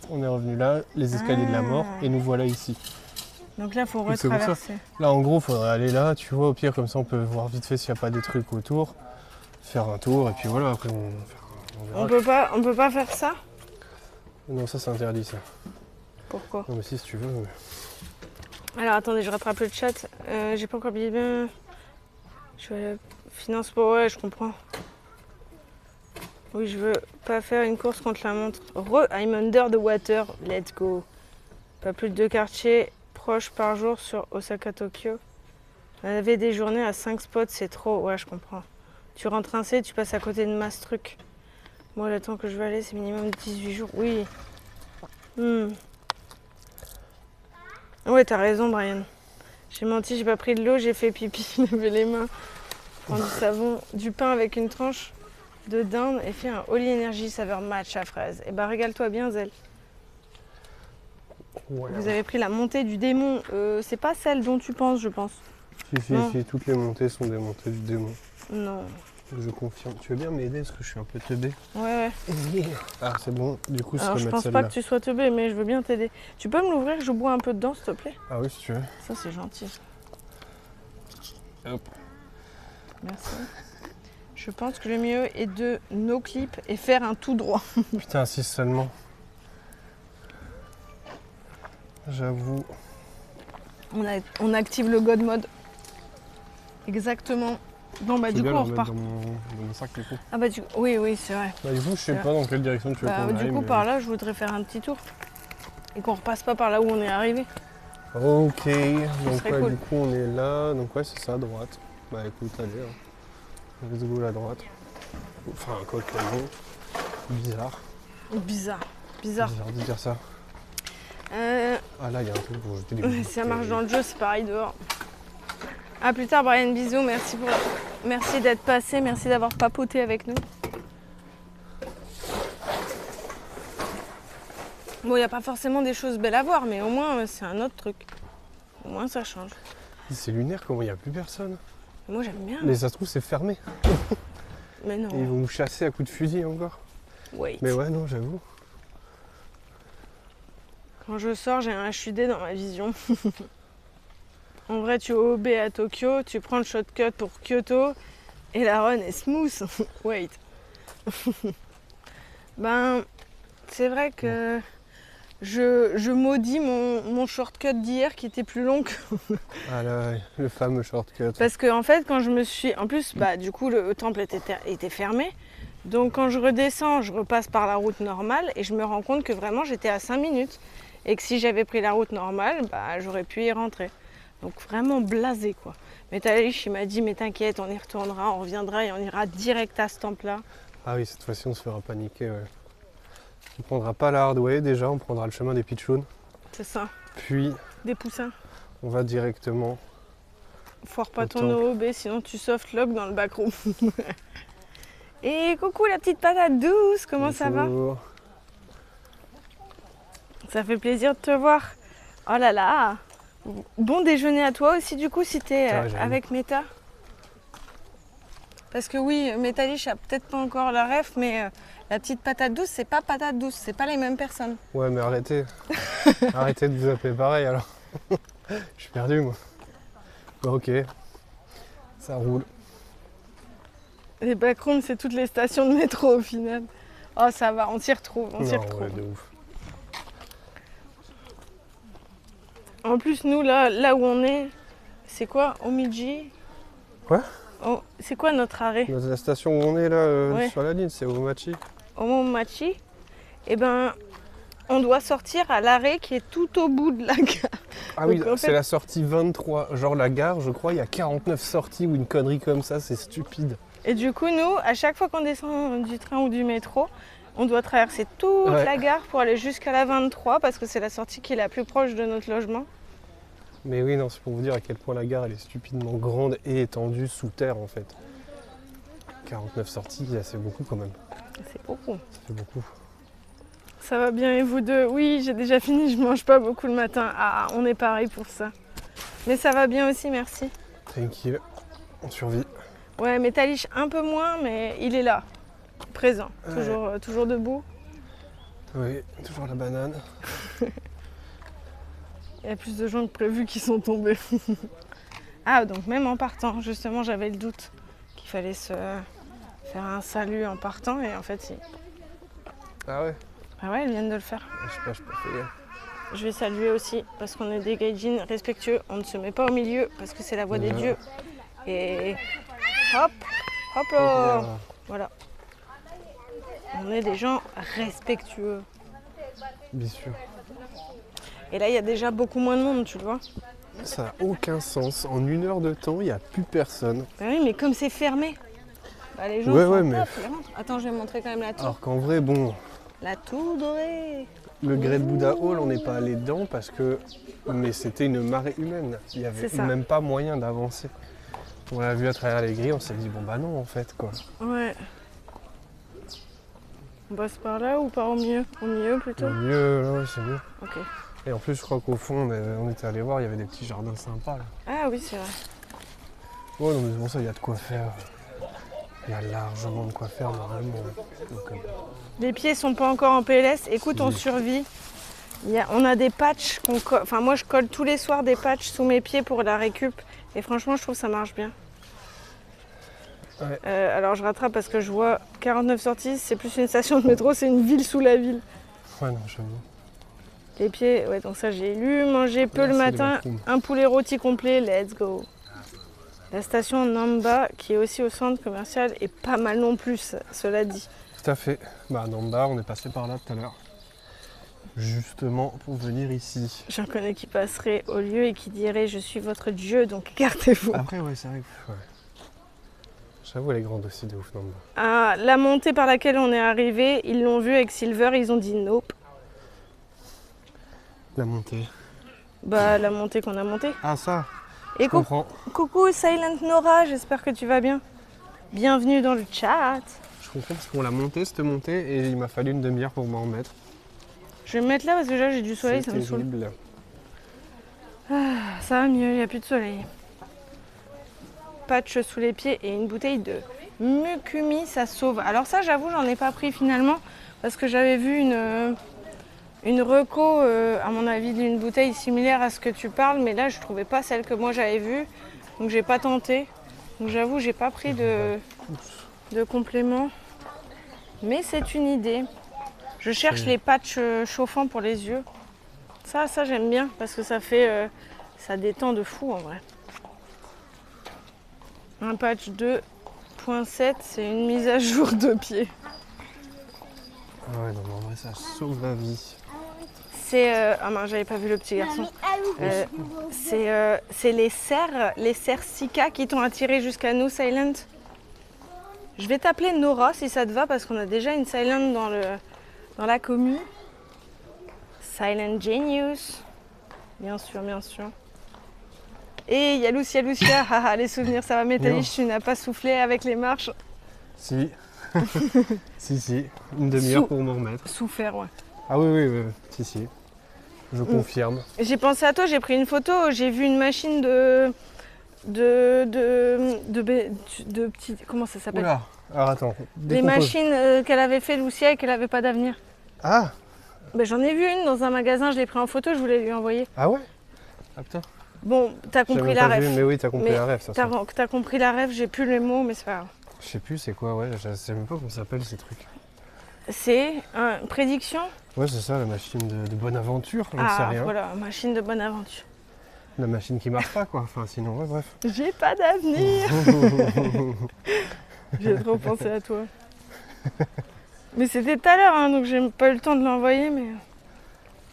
On est revenu là, les escaliers de la mort, et nous voilà ici. Donc là il faut retraverser. Là en gros il faudrait aller là, tu vois, au pire comme ça on peut voir vite fait s'il n'y a pas des trucs autour, faire un tour, et puis voilà, après on verra. On peut pas faire ça? Non, ça c'est interdit ça. Pourquoi? Non mais si tu veux. Alors attendez, je rattrape le chat. J'ai pas encore bien. Je vais à la finance pour... Ouais, je comprends. Oui, je veux pas faire une course contre la montre. I'm under the water, let's go. Pas plus de 2 quartiers proches par jour sur Osaka Tokyo. On avait des journées à 5 spots, c'est trop. Ouais, je comprends. Tu rentres rincé, tu passes à côté de masse truc. Moi, le temps que je vais aller, c'est minimum 18 jours. Oui. Ouais, t'as raison, Brian. J'ai menti, j'ai pas pris de l'eau, j'ai fait pipi, levé les mains, prends du savon, du pain avec une tranche de dinde et fait un Holy Energy saveur matcha fraise. Et bah régale-toi bien, Zel. Voilà. Vous avez pris la montée du démon. C'est pas celle dont tu penses, je pense. Si, toutes les montées sont des montées du démon. Non. Je confirme. Tu veux bien m'aider parce que je suis un peu teubé? Ouais. Ah, c'est bon. Du coup, Alors, je je peux pense mettre pas celle-là. que tu sois teubé, mais je veux bien t'aider. Tu peux me l'ouvrir, je bois un peu dedans, s'il te plaît? Ah oui, si tu veux. Ça, c'est gentil. Hop. Merci. Je pense que le mieux est de no clip et faire un tout droit. Putain, si seulement. J'avoue. On active le God mode. Exactement. Bon, bah, Je du veux coup, bien on le repart. remettre dans mon sac, du coup. Ah, bah, oui, c'est vrai. Bah, du coup, je sais C'est pas dans quelle direction tu veux Bah, qu'on du aille. coup, mais- par là, je voudrais faire un petit tour. Et qu'on repasse pas par là où on est arrivé. Ok. Donc, serait ouais, cool. du coup, on est là. Donc, ouais, c'est ça, à droite. Bah, écoute, allez. Hein. Let's go, la droite. Enfin, quoi que non. Bizarre. Bizarre. Bizarre de dire ça. Ah, là, il y a un truc pour jeter des bouteilles. Si ça marche dans le jeu, c'est pareil dehors. À plus tard, Brian. Bisous. Merci d'être passé. Merci d'avoir papoté avec nous. Bon, il n'y a pas forcément des choses belles à voir, mais au moins, c'est un autre truc. Au moins, ça change. C'est lunaire, comment il n'y a plus personne. Moi, j'aime bien. Mais ça se trouve, c'est fermé. Mais non. Et ils vont nous chasser à coups de fusil encore. Wait. Mais ouais, non, j'avoue. Quand je sors, j'ai un HUD dans ma vision. En vrai, tu OB à Tokyo, tu prends le shortcut pour Kyoto et la run est smooth. Wait. Ben, c'est vrai que je maudis mon shortcut d'hier qui était plus long que... Ah là, le fameux shortcut. Parce que en fait, quand je me suis... En plus, bah, du coup, le temple était fermé. Donc quand je redescends, je repasse par la route normale et je me rends compte que vraiment j'étais à 5 minutes. Et que si j'avais pris la route normale, bah, j'aurais pu y rentrer. Donc vraiment blasé quoi. Mais Talish, il m'a dit, mais t'inquiète, on y retournera, on reviendra et on ira direct à ce temple-là. Ah oui, cette fois-ci, on se fera paniquer. Ouais. On prendra pas la hard way déjà, on prendra le chemin des pitchouns. C'est ça, Puis, des poussins. on va directement. Foire pas Au ton temple. OOB, sinon tu softlock dans le backroom. Et coucou la petite patate douce, comment ça va? Bonjour. Ça fait plaisir de te voir. Oh là là. Bon déjeuner à toi aussi du coup si t'es Ouais, j'aime. avec Meta. Parce que oui, Métalich a peut-être pas encore la ref, mais la petite patate douce, c'est pas patate douce, c'est pas les mêmes personnes. Ouais, mais arrêtez. Arrêtez de vous appeler pareil alors. Je suis perdu moi. Bon, ok. Ça roule. Les backrooms, c'est toutes les stations de métro au final. Oh ça va, on s'y retrouve, on s'y Non, retrouve. ouais, de ouf. En plus, nous, là où on est, c'est quoi? Omiji? Quoi? Oh, c'est quoi notre arrêt? La station où on est là, Ouais. sur la ligne, c'est Omachi. Omomachi? Eh ben, on doit sortir à l'arrêt qui est tout au bout de la gare. Ah oui, Donc, en c'est fait- la sortie 23. Genre la gare, je crois, il y a 49 sorties ou une connerie comme ça, c'est stupide. Et du coup, nous, à chaque fois qu'on descend du train ou du métro, on doit traverser toute Ouais. la gare pour aller jusqu'à la 23 parce que c'est la sortie qui est la plus proche de notre logement. Mais oui, non, c'est pour vous dire à quel point la gare elle est stupidement grande et étendue sous terre en fait. 49 sorties, c'est beaucoup quand même. C'est beaucoup. Ça fait beaucoup. Ça va bien et vous deux? Oui, j'ai déjà fini, je mange pas beaucoup le matin. Ah, on est pareil pour ça. Mais ça va bien aussi, merci. Tranquille, on survit. Ouais, mais Talish un peu moins, mais il est là, présent, Ouais. toujours debout. Oui, toujours la banane. Il y a plus de gens que prévu qui sont tombés. Ah, donc même en partant, justement, j'avais le doute qu'il fallait se faire un salut en partant et en fait, si. Ah ouais? Ah ouais, ils viennent de le faire. Je sais pas, je peux pas faire. Je vais saluer aussi parce qu'on est des gaijins respectueux. On ne se met pas au milieu parce que c'est la voix des Ouais. dieux. Et hop, hop là. Voilà. On est des gens respectueux. Bien sûr. Et là, il y a déjà beaucoup moins de monde, tu le vois. Ça n'a aucun sens. En 1 heure de temps, il n'y a plus personne. Bah oui, mais comme c'est fermé, bah les gens Ouais, s'en ouais, mais- tapent, ils rentrent. Attends, je vais montrer quand même la tire. Alors qu'en vrai, bon, La tour dorée. Le Great Buddha Hall, on n'est pas allé dedans parce que... Mais c'était une marée humaine. Il n'y avait C'est ça. même pas moyen d'avancer. On l'a vu à travers les grilles, on s'est dit bon bah non en fait quoi. Ouais. On passe par là ou par au milieu? Au milieu plutôt? Mieux, là, ouais, c'est mieux. Ok. Et en plus je crois qu'au fond on était allé voir, il y avait des petits jardins sympas là. Ah oui, c'est vrai. Ouais non mais c'est bon ça, il y a de quoi faire. Il y a largement de quoi faire normalement. Donc, Les pieds sont pas encore en PLS. Écoute, on survit. On a des patchs qu'on colle. Enfin, moi, je colle tous les soirs des patchs sous mes pieds pour la récup. Et franchement, je trouve que ça marche bien. Ouais. Alors, je rattrape parce que je vois 49 sorties. C'est plus une station de métro, c'est une ville sous la ville. ouais non j'avoue. Les pieds, ouais, donc ça, j'ai lu. Manger peu Là, le c'est matin. le bathroom. Un poulet rôti complet. Let's go. La station Namba, qui est aussi au centre commercial, est pas mal non plus, cela dit. Tout à fait. Bah Namba, on est passé par là tout à l'heure. Justement pour venir ici. J'en connais qui passeraient au lieu et qui diraient je suis votre dieu, donc écartez-vous. Après ouais c'est vrai que... Ouais. J'avoue elle est grande aussi de ouf Namba. Ah, la montée par laquelle on est arrivé, ils l'ont vu avec Silver, ils ont dit nope. La montée. Bah la montée qu'on a montée. Ah ça, Et je comprends. coucou Silent Nora, j'espère que tu vas bien. Bienvenue dans le chat. Je comprends parce qu'on l'a montée cette montée et il m'a fallu une demi-heure pour m'en remettre. Je vais me mettre là parce que là j'ai du soleil, ça me saoule. terrible. Ça va mieux, il n'y a plus de soleil. Patch sous les pieds et une bouteille de Mukumi, ça sauve. Alors ça j'avoue j'en ai pas pris finalement parce que j'avais vu une reco à mon avis d'une bouteille similaire à ce que tu parles, mais là je trouvais pas celle que moi j'avais vue, donc j'ai pas tenté. Donc j'avoue j'ai pas pris de complément, mais c'est une idée. Je cherche les patchs chauffants pour les yeux. Ça j'aime bien parce que ça fait ça détend de fou en vrai. Un patch 2.7, c'est une mise à jour de pied. Ah ouais non mais en vrai ça sauve la vie. C'est ah mince, j'avais pas vu le petit garçon. C'est les cerfs Sika qui t'ont attiré jusqu'à nous, Silent. Je vais t'appeler Nora si ça te va parce qu'on a déjà une Silent dans la commune. Silent Genius. Bien sûr, bien sûr. Et il y a Lucia, haha, les souvenirs, ça va Métalliche, tu n'as pas soufflé avec les marches. Si. si, une demi-heure pour m'en remettre. Souffert, ouais. Ah oui, si. Je confirme. J'ai pensé à toi, j'ai pris une photo, j'ai vu une machine de petits... Comment ça s'appelle? Oula, alors attends. Les décompose. machines qu'elle avait fait Lucia et qu'elle n'avait pas d'avenir. Ah Ben, j'en ai vu une dans un magasin, je l'ai pris en photo, je voulais lui envoyer. Ah ouais. Ah putain. Bon, t'as J'avais compris pas la vu, ref. mais oui, t'as compris Mais la ref, ça. T'as compris la ref, j'ai plus les mots, mais c'est pas grave. Je sais plus c'est quoi, ouais, je sais même pas comment ça s'appelle ces trucs. C'est une prédiction. Ouais, c'est ça, la machine de bonne aventure, j'en sais Ah, rien. voilà, machine de bonne aventure. La machine qui marche pas, quoi. Enfin, sinon, ouais, bref. J'ai pas d'avenir. J'ai trop pensé à toi. Mais c'était tout à l'heure, hein, donc j'ai pas eu le temps de l'envoyer, mais...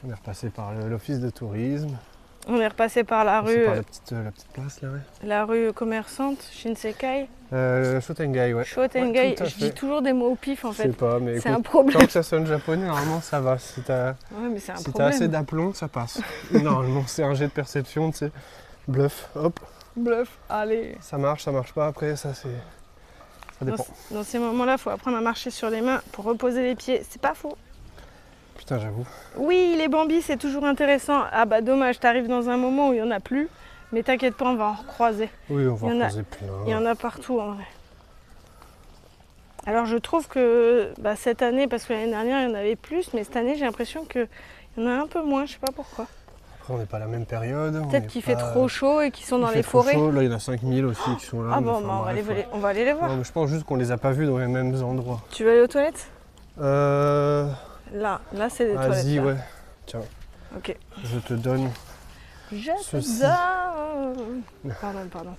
On est repassé par l'office de tourisme. On est repassé par la C'est rue, par la petite place, là, ouais. la rue commerçante, Shinsekai. Shotengai, ouais. Shotengai, Ouais, tout à je fait. dis toujours des mots au pif en Je sais fait. pas, mais C'est un écoute, problème. tant que ça sonne japonais, normalement, ça va. Si t'as Ouais, mais c'est un si t'as problème. assez d'aplomb, ça passe. Normalement, c'est un jet de perception, tu sais. Bluff, hop, Bluff, allez. ça marche pas. Après, ça, c'est... Ça dépend. Dans ces moments-là, il faut apprendre à marcher sur les mains pour reposer les pieds. C'est pas faux. Putain, j'avoue. Oui, les bambis, c'est toujours intéressant. Ah bah dommage, t'arrives dans un moment où il n'y en a plus. Mais t'inquiète pas, on va en recroiser. Oui, on va Il y en en a- croiser plein. Il y en a partout en vrai. Alors je trouve que cette année, parce que l'année dernière il y en avait plus, mais cette année j'ai l'impression qu'il y en a un peu moins, je sais pas pourquoi. Après, on n'est pas à la même période. Peut-être qu'il fait trop chaud et qu'ils sont dans les forêts. Là, il y en a 5000 aussi qui sont là. Ah mais bon, enfin, bah, bref, on va aller les voir. Non, mais je pense juste qu'on les a pas vus dans les mêmes endroits. Tu veux aller aux toilettes? Vas-y, Là c'est des toilettes. là. ouais. Tiens, Ok. je te donne. Je Ceci. te donne. Pardon.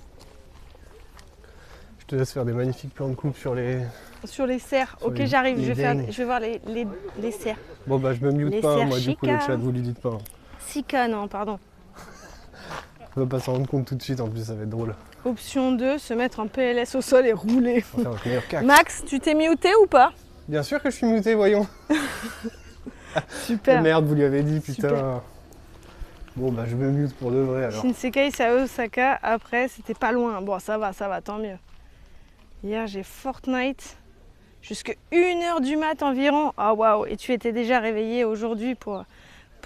Je te laisse faire des magnifiques plans de coupe sur les... Sur les cerfs. Sur Ok, les- j'arrive. les Je dingues. vais voir les cerfs. Bon, bah, je me mute Les pas, cerfs moi, du coup, le chica. chat, vous lui dites pas. Sika, non, pardon. On va pas s'en rendre compte tout de suite, en plus, ça va être drôle. Option 2, se mettre en PLS au sol et rouler. On va faire notre meilleur cac. Max, tu t'es muté ou pas? Bien sûr que je suis muté, voyons. Super. Merde, vous lui avez dit, putain. Super. Bon, bah je me mute pour de vrai alors. Shinsekai, c'est à Osaka. Après, c'était pas loin. Bon, ça va, tant mieux. Hier, j'ai Fortnite jusqu'à 1h du mat environ. Ah waouh. Et tu étais déjà réveillé aujourd'hui pour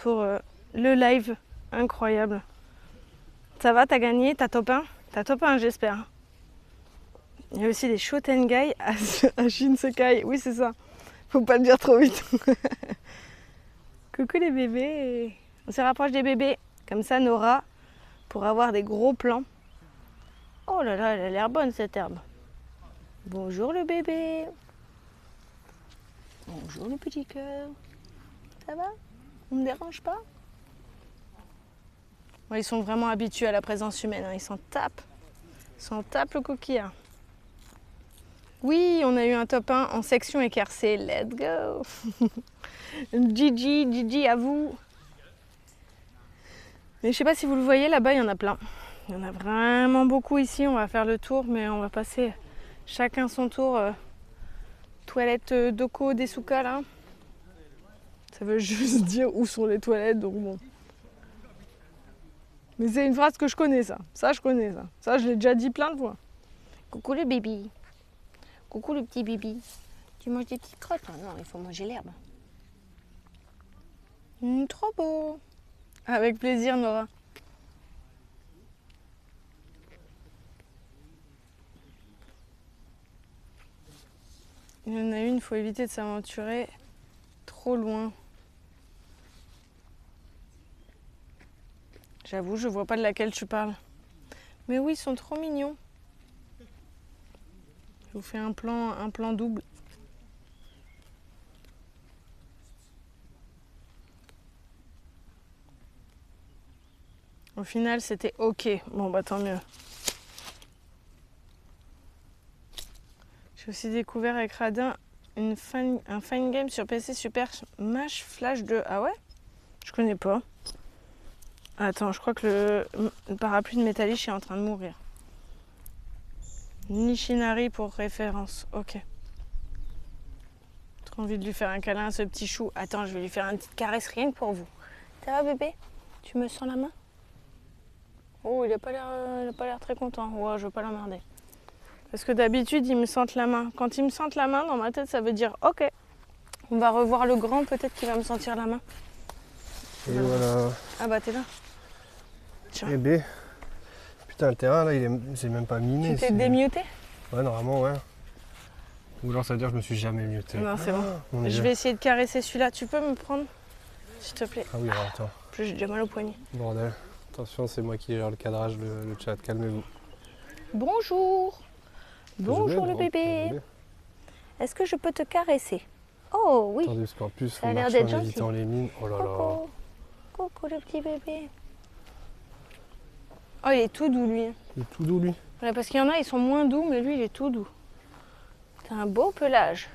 le live. Incroyable. Ça va, t'as gagné? T'as top 1? T'as top 1, j'espère. Il y a aussi des Shotengai à Shinsekai. Oui, c'est ça. Faut pas le dire trop vite. Coucou les bébés. On se rapproche des bébés. Comme ça, Nora pourra avoir des gros plans. Oh là là, elle a l'air bonne cette herbe. Bonjour le bébé. Bonjour le petit cœur. Ça va? On ne dérange pas? Ouais, ils sont vraiment habitués à la présence humaine. Hein. Ils s'en tapent. Ils s'en tapent le coquillard. Oui, on a eu un top 1 en section écarcée. Let's go. Gigi à vous. Mais je sais pas si vous le voyez, là-bas, il y en a plein. Il y en a vraiment beaucoup ici. On va faire le tour, mais on va passer chacun son tour. Toilette Doko Desuka, là. Ça veut juste dire où sont les toilettes, donc bon. Mais c'est une phrase que je connais, ça. Ça, je connais, ça. Ça, je l'ai déjà dit plein de fois. Coucou le bébé. Coucou le petit bébé. Tu manges des petites crottes? Non, il faut manger l'herbe. Trop beau. Avec plaisir, Nora. Il y en a une, il faut éviter de s'aventurer trop loin. J'avoue, je vois pas de laquelle tu parles. Mais oui, ils sont trop mignons. Je vous fais un plan double. Au final, c'était ok. Bon, bah tant mieux. J'ai aussi découvert avec Radin un fine game sur PC Super Smash Flash 2. Ah ouais? Je connais pas. Attends, je crois que le parapluie de Métalliche est en train de mourir. Nishinari pour référence. Ok. Trop envie de lui faire un câlin à ce petit chou. Attends, je vais lui faire une petite caresse rien que pour vous. Ça va bébé? Tu me sens la main? Oh, il a pas l'air très content. Ouais, je veux pas l'emmerder. Parce que d'habitude, ils me sentent la main. Quand ils me sentent la main, dans ma tête, ça veut dire ok. On va revoir le grand, peut-être qu'il va me sentir la main. Et voilà. Ah bah t'es là. Tiens. Eh ben. Putain, le terrain là, c'est même pas miné. Tu t'es démuté? Ouais, normalement, ouais. Ou alors ça veut dire que je me suis jamais muté. Non, c'est bon. Je vais essayer de caresser celui-là. Tu peux me prendre, s'il te plaît? Ah oui, alors attends. En plus, j'ai déjà mal au poignet. Bordel. Attention, c'est moi qui gère le cadrage, le chat. Calmez-vous. Bonjour. Bonjour le bébé. Est-ce que je peux te caresser? Oh oui. Attendez, parce qu'en plus, ça a on l'air marche d'être en gentil. évitant les mines. Oh là là. Coucou. Coucou le petit bébé. Oh, il est tout doux lui. Il est tout doux lui. Ouais, parce qu'il y en a, ils sont moins doux, mais lui, il est tout doux. C'est un beau pelage.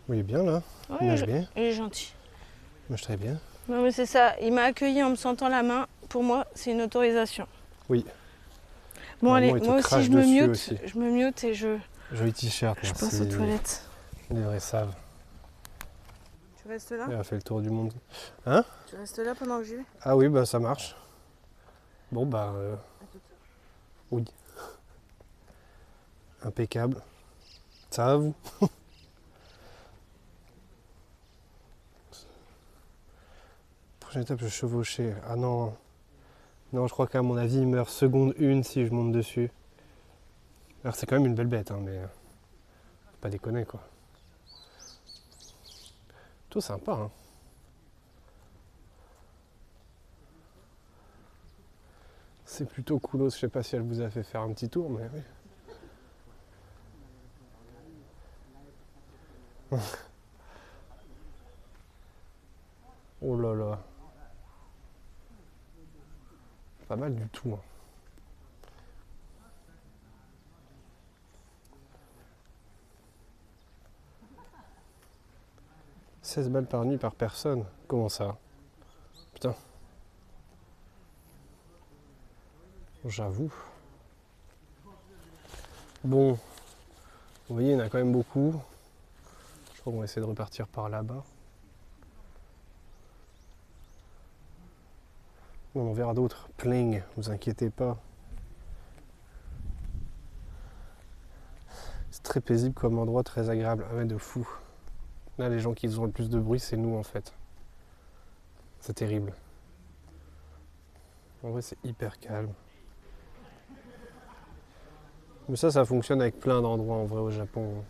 Oui, il est bien là. Ouais, Il nage bien. Il est gentil. Il nage très bien. Non, mais c'est ça. Il m'a accueilli en me sentant la main. Pour moi, c'est une autorisation. Oui. Bon, allez, moi aussi, je me mute. Aussi. Je me mute et je. Joli t-shirt. Je passe aux toilettes. Les vrais savent. Tu restes là? Il a fait le tour du monde. Hein? Tu restes là pendant que j'y vais? Ah oui, bah ça marche. Bon, bah. Oui. Impeccable. Ça va vous? Prochaine étape, je chevaucher. Ah non. Non, je crois qu'à mon avis, il meurt seconde 1 si je monte dessus. Alors c'est quand même une belle bête, hein, mais. Faut pas déconner quoi. Tout sympa, hein. C'est plutôt coolos, je sais pas si elle vous a fait faire un petit tour, mais oui. Oh là là. Pas mal du tout. Hein. « 16 balles par nuit par personne. Comment ça? Putain. J'avoue. Bon. Vous voyez, il y en a quand même beaucoup. crois qu'on va essayer de repartir par là-bas. On en verra d'autres. Plein, vous inquiétez pas. C'est très paisible comme endroit, très agréable. Ah ouais, de fou. Là, les gens qui font le plus de bruit, c'est nous en fait. C'est terrible. En vrai, c'est hyper calme. Mais ça fonctionne avec plein d'endroits en vrai au Japon.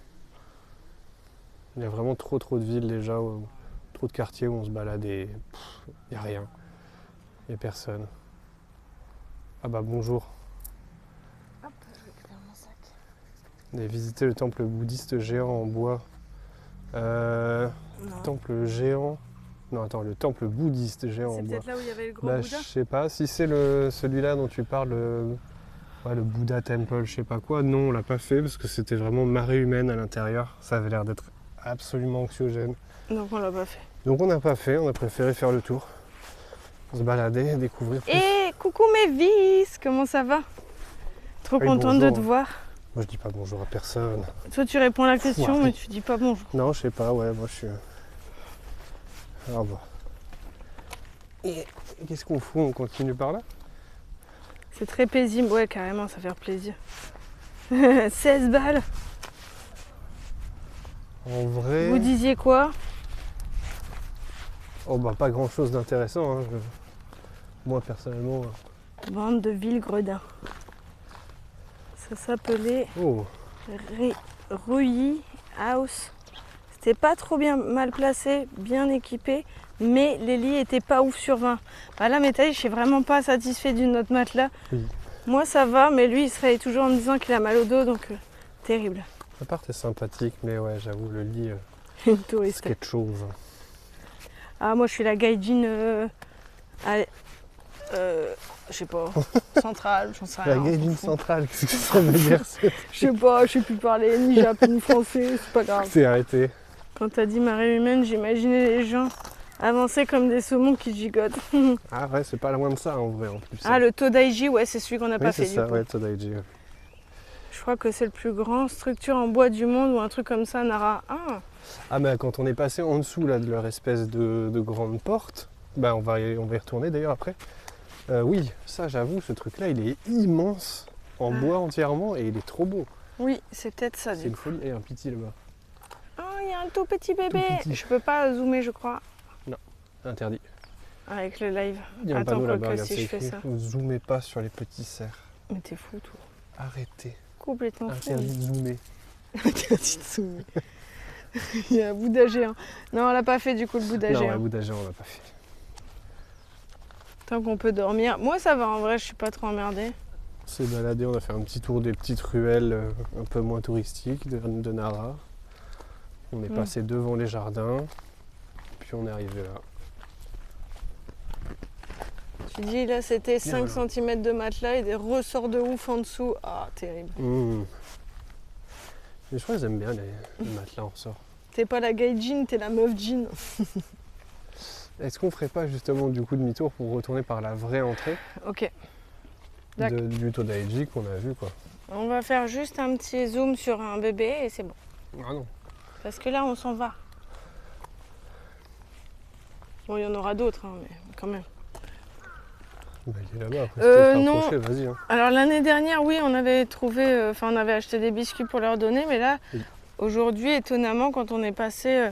Il y a vraiment trop de villes déjà, trop de quartiers où on se balade et il n'y a rien. Il n'y a personne. Ah bah bonjour. Hop, je récupère mon sac. On a visité le temple bouddhiste géant en bois. Temple géant. Non, attends, le temple bouddhiste géant en C'est bois. peut-être là où il y avait le gros Bah, Bouddha. je sais pas. Si c'est celui-là dont tu parles, ouais, le Buddha Temple, je sais pas quoi. Non, on l'a pas fait parce que c'était vraiment marée humaine à l'intérieur. Ça avait l'air d'être absolument anxiogène. Donc on l'a pas fait. Donc on n'a pas fait, on a préféré faire le tour. Se balader, découvrir plus. Et coucou mes vis, comment ça va? Trop Oui, contente de bonjour. te voir. Moi je dis pas bonjour à personne. Toi tu réponds à la question Foiré. mais tu dis pas bonjour. Non, je sais pas, ouais, moi je suis... Ah bah. Et qu'est-ce qu'on fout? On continue par là? C'est très paisible, ouais carrément, ça fait plaisir. 16 balles. En vrai... Vous disiez quoi? Oh bah pas grand chose d'intéressant. Hein. Moi personnellement... Bande de Villegredin. Ça s'appelait Oh, Rui House. C'était pas trop bien mal placé, bien équipé, mais les lits étaient pas ouf sur 20. Bah là, mais t'as dit, je suis vraiment pas satisfait d'une autre matelas. oui. Moi ça va, mais lui il se réveille toujours en me disant qu'il a mal au dos, donc terrible. L'appart est sympathique, mais ouais, j'avoue, le lit, Une c'est touriste. quelque chose. Ah, moi je suis la gaijin. Je sais pas, centrale, j'en sais La rien. gaijin centrale, qu'est-ce que ça veut dire? Je sais pas, je sais plus parler ni japonais ni français, c'est pas grave. C'est arrêté. Quand t'as dit marée humaine, j'imaginais les gens avancer comme des saumons qui gigotent. Ah ouais, c'est pas loin de ça en vrai en plus. Ah, le Todaiji, ouais, c'est celui qu'on n'a oui, pas c'est fait ça, du coup. ouais, Todaiji. Ouais. Je crois que c'est le plus grand structure en bois du monde ou un truc comme ça, Nara. Ah, Ah mais quand on est passé en dessous là, de leur espèce de grande porte, bah on va y retourner d'ailleurs après. Oui, ça j'avoue, ce truc-là, il est immense, en bois entièrement, et il est trop beau. oui, c'est peut-être ça C'est du une coup. folie. Et un piti là-bas. Oh, il y a un tout petit bébé. Tout petit. Je peux pas zoomer, je crois, Interdit. avec le live. Il y a un Attends, panneau quoi là-bas, que regarde, si c'est je fais écrit. ça. Ne zoomez pas sur les petits cerfs. Mais t'es fou, toi. Arrêtez. Complètement fou. Interdit de zoomer. Interdit de zoomer. Il y a un Bouddha géant. Non, on l'a pas fait du coup, le Bouddha Non, géant. la Bouddha géant, on l'a pas fait. Tant qu'on peut dormir. Moi, ça va en vrai, je suis pas trop emmerdée. On s'est baladé, on a fait un petit tour des petites ruelles un peu moins touristiques de Nara. On est passé devant les jardins, puis on est arrivé là. Tu dis là, c'était Bien 5 cm de matelas et des ressorts de ouf en dessous. Ah, terrible. Mais je crois qu'ils aiment bien les matelas en ressort. T'es pas la gaijin, t'es la meuf jean. Est-ce qu'on ferait pas justement du coup demi-tour pour retourner par la vraie entrée Ok. D'accord. du Todaiji qu'on a vu quoi? On va faire juste un petit zoom sur un bébé et c'est bon. Ah non. Parce que là, on s'en va. Bon, il y en aura d'autres, hein, mais quand même. Bah, il est là-bas, après c'était non. rapproché, vas-y. Hein. Alors l'année dernière, oui, on avait trouvé, on avait acheté des biscuits pour leur donner, mais là, Oui. aujourd'hui, étonnamment, quand on est passé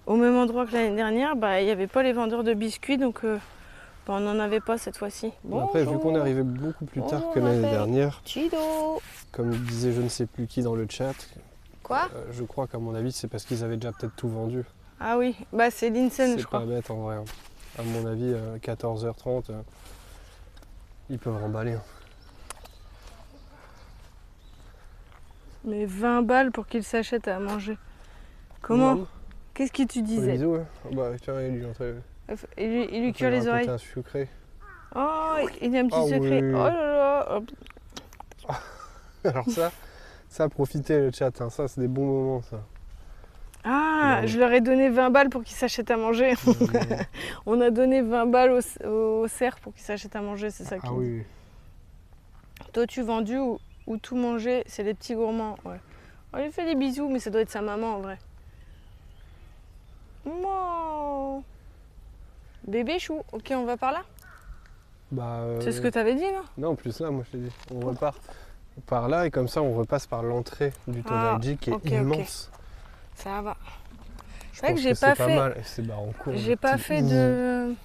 au même endroit que l'année dernière, bah, il n'y avait pas les vendeurs de biscuits, donc bah, on n'en avait pas cette fois-ci. Bon, après, vu qu'on est arrivé beaucoup plus tard Bonjour, que l'année Raphaël. dernière, Chido. comme disait je ne sais plus qui dans le chat, Quoi? je crois qu'à mon avis c'est parce qu'ils avaient déjà peut-être tout vendu. Ah oui, bah c'est l'Insen, je C'est crois. pas bête en vrai. Hein. À mon avis, 14h30, ils peuvent remballer. Hein. Mais 20 balles pour qu'ils s'achètent à manger. Comment? Non, Qu'est-ce que tu pour les disais? bisous, hein. Bah tiens, il lui entrait. Il lui cure les oreilles. Un sucré. Oh, il y a un petit Ah secret. oui. Oh là là. Hop. Alors ça profitez le chat, hein. Ça c'est des bons moments ça. Ah, Ouais. je leur ai donné 20 balles pour qu'ils s'achètent à manger. On a donné 20 balles au cerf pour qu'ils s'achètent à manger, c'est ça qui Ah oui. Toi, tu vendu ou tout manger, c'est les petits gourmands. Ouais. On lui fait des bisous, mais ça doit être sa maman en vrai. Oh. Bébé chou. Ok, on va par là. Bah, C'est ce que t'avais dit là? non, plus là, moi je t'ai dit. On repart par là et comme ça on repasse par l'entrée du Todaiji qui est ok, ok. immense. Ça va. Je vrai que pense j'ai que pas c'est pas fait- mal. Et c'est barre en cours. J'ai pas fait de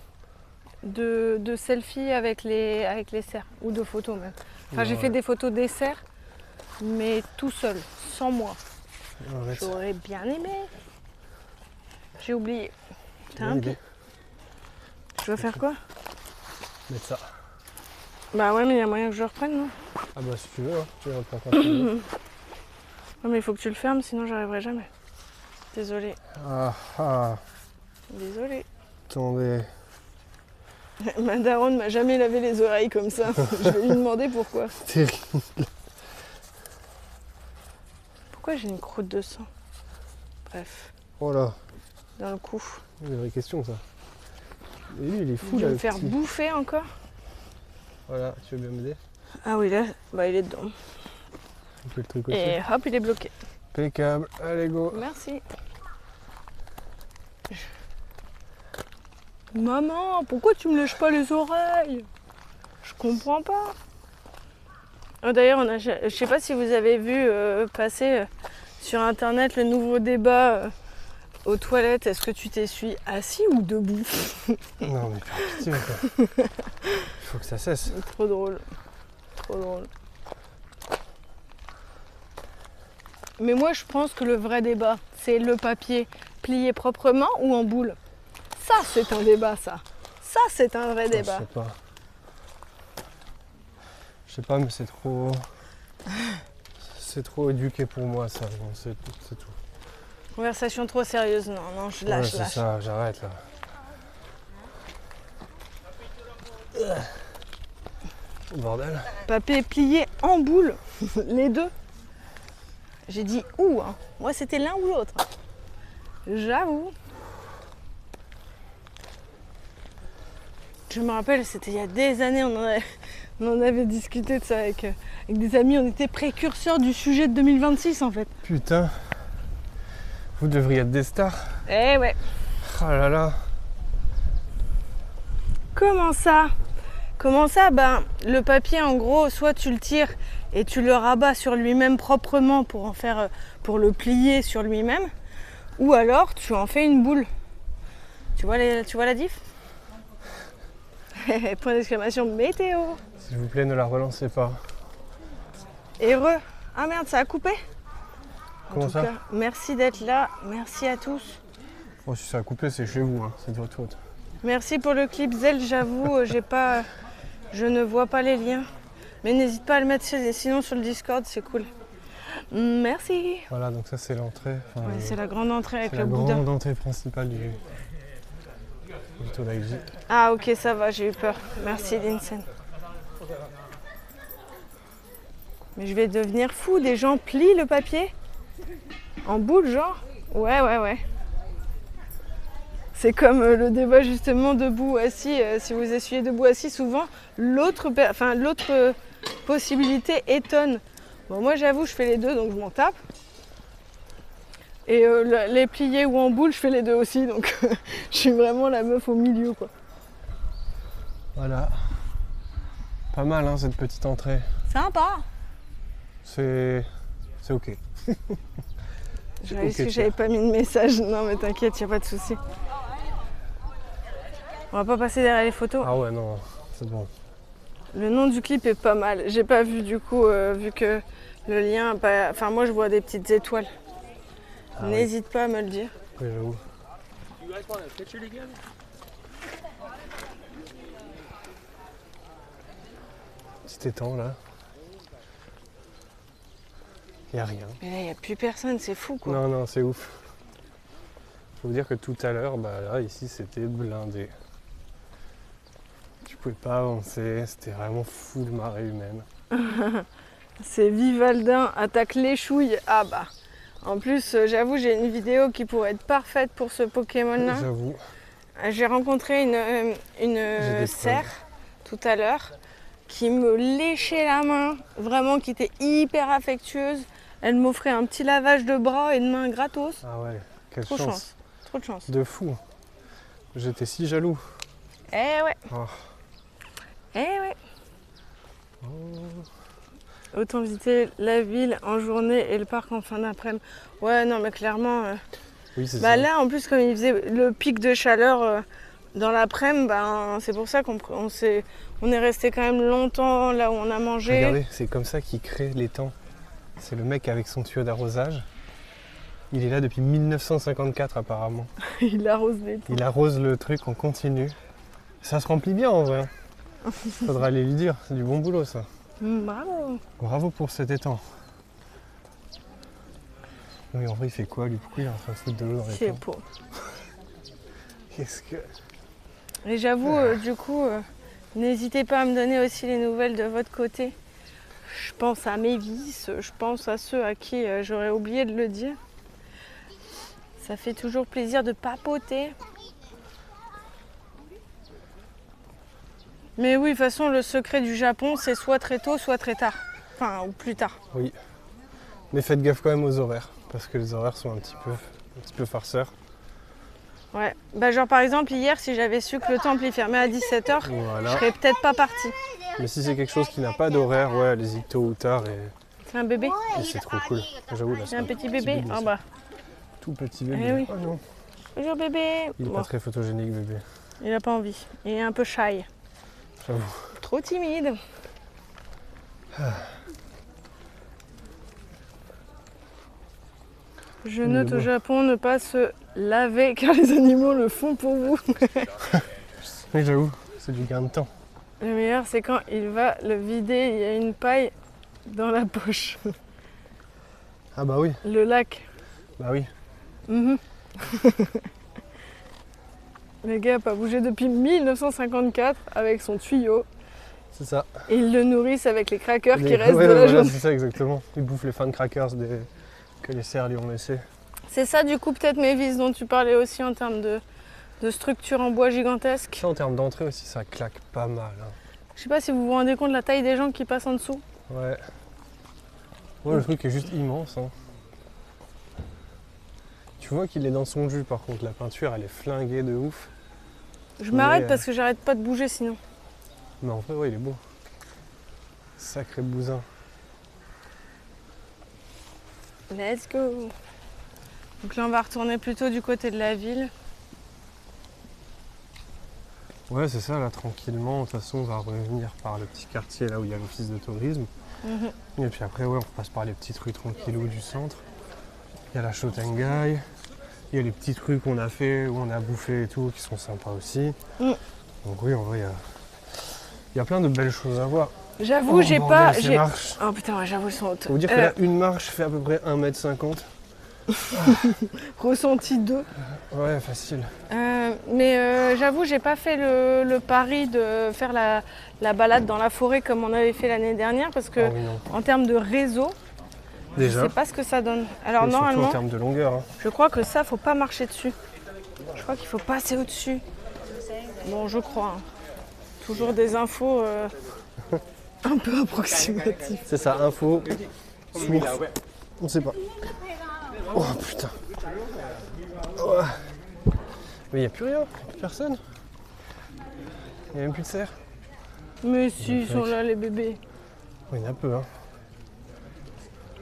selfie avec les cerfs ou de photos même. Enfin, j'ai Ouais. fait des photos des cerfs, mais tout seul, sans moi. Arrête. J'aurais bien aimé. J'ai oublié. T'as Bonne un idée. pied. Je dois faire quoi? Mettre ça. Bah ouais, mais il y a moyen que je reprenne, non? Ah bah si tu veux, hein. Tu reprends quand tu veux. Non, mais il faut que tu le fermes, sinon j'arriverai jamais. Désolée. Ah, Désolée. attendez. Ma daronne m'a jamais lavé les oreilles comme ça. Je vais lui demander pourquoi. Terrible. Pourquoi j'ai une croûte de sang? Bref, Oh là, dans le cou. c'est une vraie question ça. Et lui il est fou Il là. va me le faire petit. bouffer encore? Voilà, tu veux bien m'aider? Ah oui, là, bah il est dedans. On peut le tricoter. Et hop, il est bloqué. Impeccable, allez go. Merci. Maman, pourquoi tu me lèches pas les oreilles? Je comprends pas. Oh, d'ailleurs, je sais pas si vous avez vu passer sur internet le nouveau débat aux toilettes. Est-ce que tu t'essuies assis ou debout? Non mais par pitié quoi. Il faut que ça cesse. Trop drôle. Trop drôle. Mais moi, je pense que le vrai débat, c'est le papier plié proprement ou en boule. Ça, c'est un débat, ça. Ça, c'est un vrai Ah, débat. je sais pas. Je sais pas mais c'est trop. C'est trop éduqué pour moi ça. Bon, c'est tout. Conversation trop sérieuse, non, non, je lâche, Ouais, c'est lâche. ça, j'arrête là. Oh, bordel. Papier plié en boule, les deux. J'ai dit où, hein. Moi, c'était l'un ou l'autre. J'avoue. Je me rappelle, c'était il y a des années, on en avait discuté de ça avec des amis. On était précurseurs du sujet de 2026 en fait. Putain. Vous devriez être des stars. Eh ouais. Ah là là. Comment ça? Comment ça? Ben, le papier, en gros, soit tu le tires et tu le rabats sur lui-même proprement pour en faire, pour le plier sur lui-même, ou alors tu en fais une boule. Tu vois la diff? Point d'exclamation météo. S'il vous plaît, ne la relancez pas. Heureux. Ah merde, ça a coupé? Comment ça? Merci d'être là. Merci à tous. Oh, si ça a coupé, c'est chez vous, hein. C'est de votre faute. Merci pour le clip Zell, j'avoue, je ne vois pas les liens. Mais n'hésite pas à le mettre sinon sur le Discord, c'est cool. Merci. Voilà, donc ça c'est l'entrée. Enfin, Ouais, c'est la grande entrée avec c'est le la boudin. grande entrée principale du Todaiji. Ah ok, ça va, j'ai eu peur. Merci Linsen. Mais je vais devenir fou, des gens plient le papier en boule genre. Ouais. C'est comme le débat justement debout assis. Si vous essuyez debout assis, souvent l'autre possibilité étonne. Bon, moi j'avoue, je fais les deux, donc je m'en tape. Et les pliés ou en boule, je fais les deux aussi, donc je suis vraiment la meuf au milieu quoi. Voilà. Pas mal hein, cette petite entrée. Sympa. C'est ok. J'ai Ok, réussi, tiens. j'avais pas mis de message. Non mais t'inquiète, y a pas de souci. On va pas passer derrière les photos. Ah ouais, non, c'est bon. Le nom du clip est pas mal. J'ai pas vu du coup, vu que le lien, enfin moi je vois des petites étoiles. Ah oui. N'hésite pas à me le dire. Oui, j'avoue. Petit étang là. Y a rien. Mais là y a plus personne, c'est fou quoi. Non, c'est ouf. Faut vous dire que tout à l'heure, bah là, ici, c'était blindé. Tu pouvais pas avancer, c'était vraiment full marée humaine. C'est Vivaldin attaque les chouilles. Ah bah. En plus, j'avoue, j'ai une vidéo qui pourrait être parfaite pour ce Pokémon-là. J'avoue. J'ai rencontré une des cerf tout à l'heure qui me léchait la main, vraiment qui était hyper affectueuse. Elle m'offrait un petit lavage de bras et de main gratos. Ah ouais, quelle Trop chance. chance. trop de chance. De fou. J'étais si jaloux. Eh ouais. Oh. Eh ouais. Oh. Autant visiter la ville en journée et le parc en fin d'après-midi. Ouais, non, mais clairement. Oui, c'est Bah ça. là, en plus, comme il faisait le pic de chaleur dans l'après-midi, bah, c'est pour ça on est resté quand même longtemps là où on a mangé. Regardez, c'est comme ça qu'il crée l'étang. C'est le mec avec son tuyau d'arrosage. Il est là depuis 1954 apparemment. Il arrose les temps. Il arrose le truc en continu. Ça se remplit bien en vrai. Faudra aller lui dire, c'est du bon boulot ça. Bravo. Bravo pour cet étang. Oui, en vrai, il fait quoi lui? Pourquoi il est en train de foutre de l'eau dans C'est l'étang? beau. Qu'est-ce que... Et j'avoue, du coup, n'hésitez pas à me donner aussi les nouvelles de votre côté. Je pense à mes vices, je pense à ceux à qui j'aurais oublié de le dire. Ça fait toujours plaisir de papoter. Mais oui, de toute façon, le secret du Japon, c'est soit très tôt, soit très tard. Enfin, ou plus tard. Oui. Mais faites gaffe quand même aux horaires, parce que les horaires sont un petit peu farceurs. Ouais. Bah genre par exemple, hier, si j'avais su que le temple il fermait à 17h, je Voilà. serais peut-être pas partie. Mais si c'est quelque chose qui n'a pas d'horaire, ouais, allez-y tôt ou tard C'est un bébé? et c'est trop cool. J'avoue, là, C'est un petit bébé? Ah ça. bah. Tout petit bébé. Eh oui. Oh non. Bonjour bébé. Il est Bon, pas très photogénique, bébé. il a pas envie. Il est un peu shy. J'avoue. Trop timide. Je note au Japon ne pas se laver car les animaux le font pour vous. Oui, j'avoue, c'est du gain de temps. Le meilleur c'est quand il va le vider, il y a une paille dans la poche. Ah bah oui, Le lac. bah oui. Mhm. Le gars n'a pas bougé depuis 1954 avec son tuyau. C'est ça. Et ils le nourrissent avec les crackers qui Ouais, restent de la voilà, journée. c'est ça exactement. Il bouffe les fan crackers que les cerfs lui ont laissés. C'est ça du coup peut-être mes vis dont tu parlais aussi en termes de structure en bois gigantesque. Ça, en termes d'entrée aussi, ça claque pas mal. Hein. Je sais pas si vous vous rendez compte de la taille des gens qui passent en dessous. Ouais. Ouais, le truc est juste immense. Hein. Tu vois qu'il est dans son jus par contre. La peinture, elle est flinguée de ouf. Je m'arrête Mais, parce que j'arrête pas de bouger sinon. Mais en fait, ouais, il est beau. Sacré bousin. Let's go. Donc là on va retourner plutôt du côté de la ville. Ouais, c'est ça, là, tranquillement. De toute façon, on va revenir par le petit quartier, là où il y a l'office de tourisme. Et puis après, ouais, on passe par les petites rues tranquillou du centre. Il y a la Shotengai. Il y a les petites rues qu'on a fait, où on a bouffé et tout, qui sont sympas aussi. Donc oui, en vrai, il y a plein de belles choses à voir. J'avoue, j'ai bordel, pas. ces marches. Oh putain, ouais, j'avoue, elles sont hautes. Faut vous dire que là, une marche fait à peu près 1,50 m. Ressenti 2. Ouais, facile. Mais j'avoue, j'ai pas fait le pari de faire la balade dans la forêt comme on avait fait l'année dernière parce que Ah oui, non. en termes de réseau, Déjà, je sais pas ce que ça donne. Alors mais surtout normalement, en termes de longueur. Hein. je crois que ça, faut pas marcher dessus. Je crois qu'il faut passer au-dessus. Bon, je crois. Hein. Toujours des infos un peu approximatives. C'est ça, info, source, on sait pas. Oh putain. Oh. Mais il n'y a plus rien, plus personne. Il n'y a même plus de cerfs. Mais si, ils sont là les bébés. Oui, il y en a peu, hein.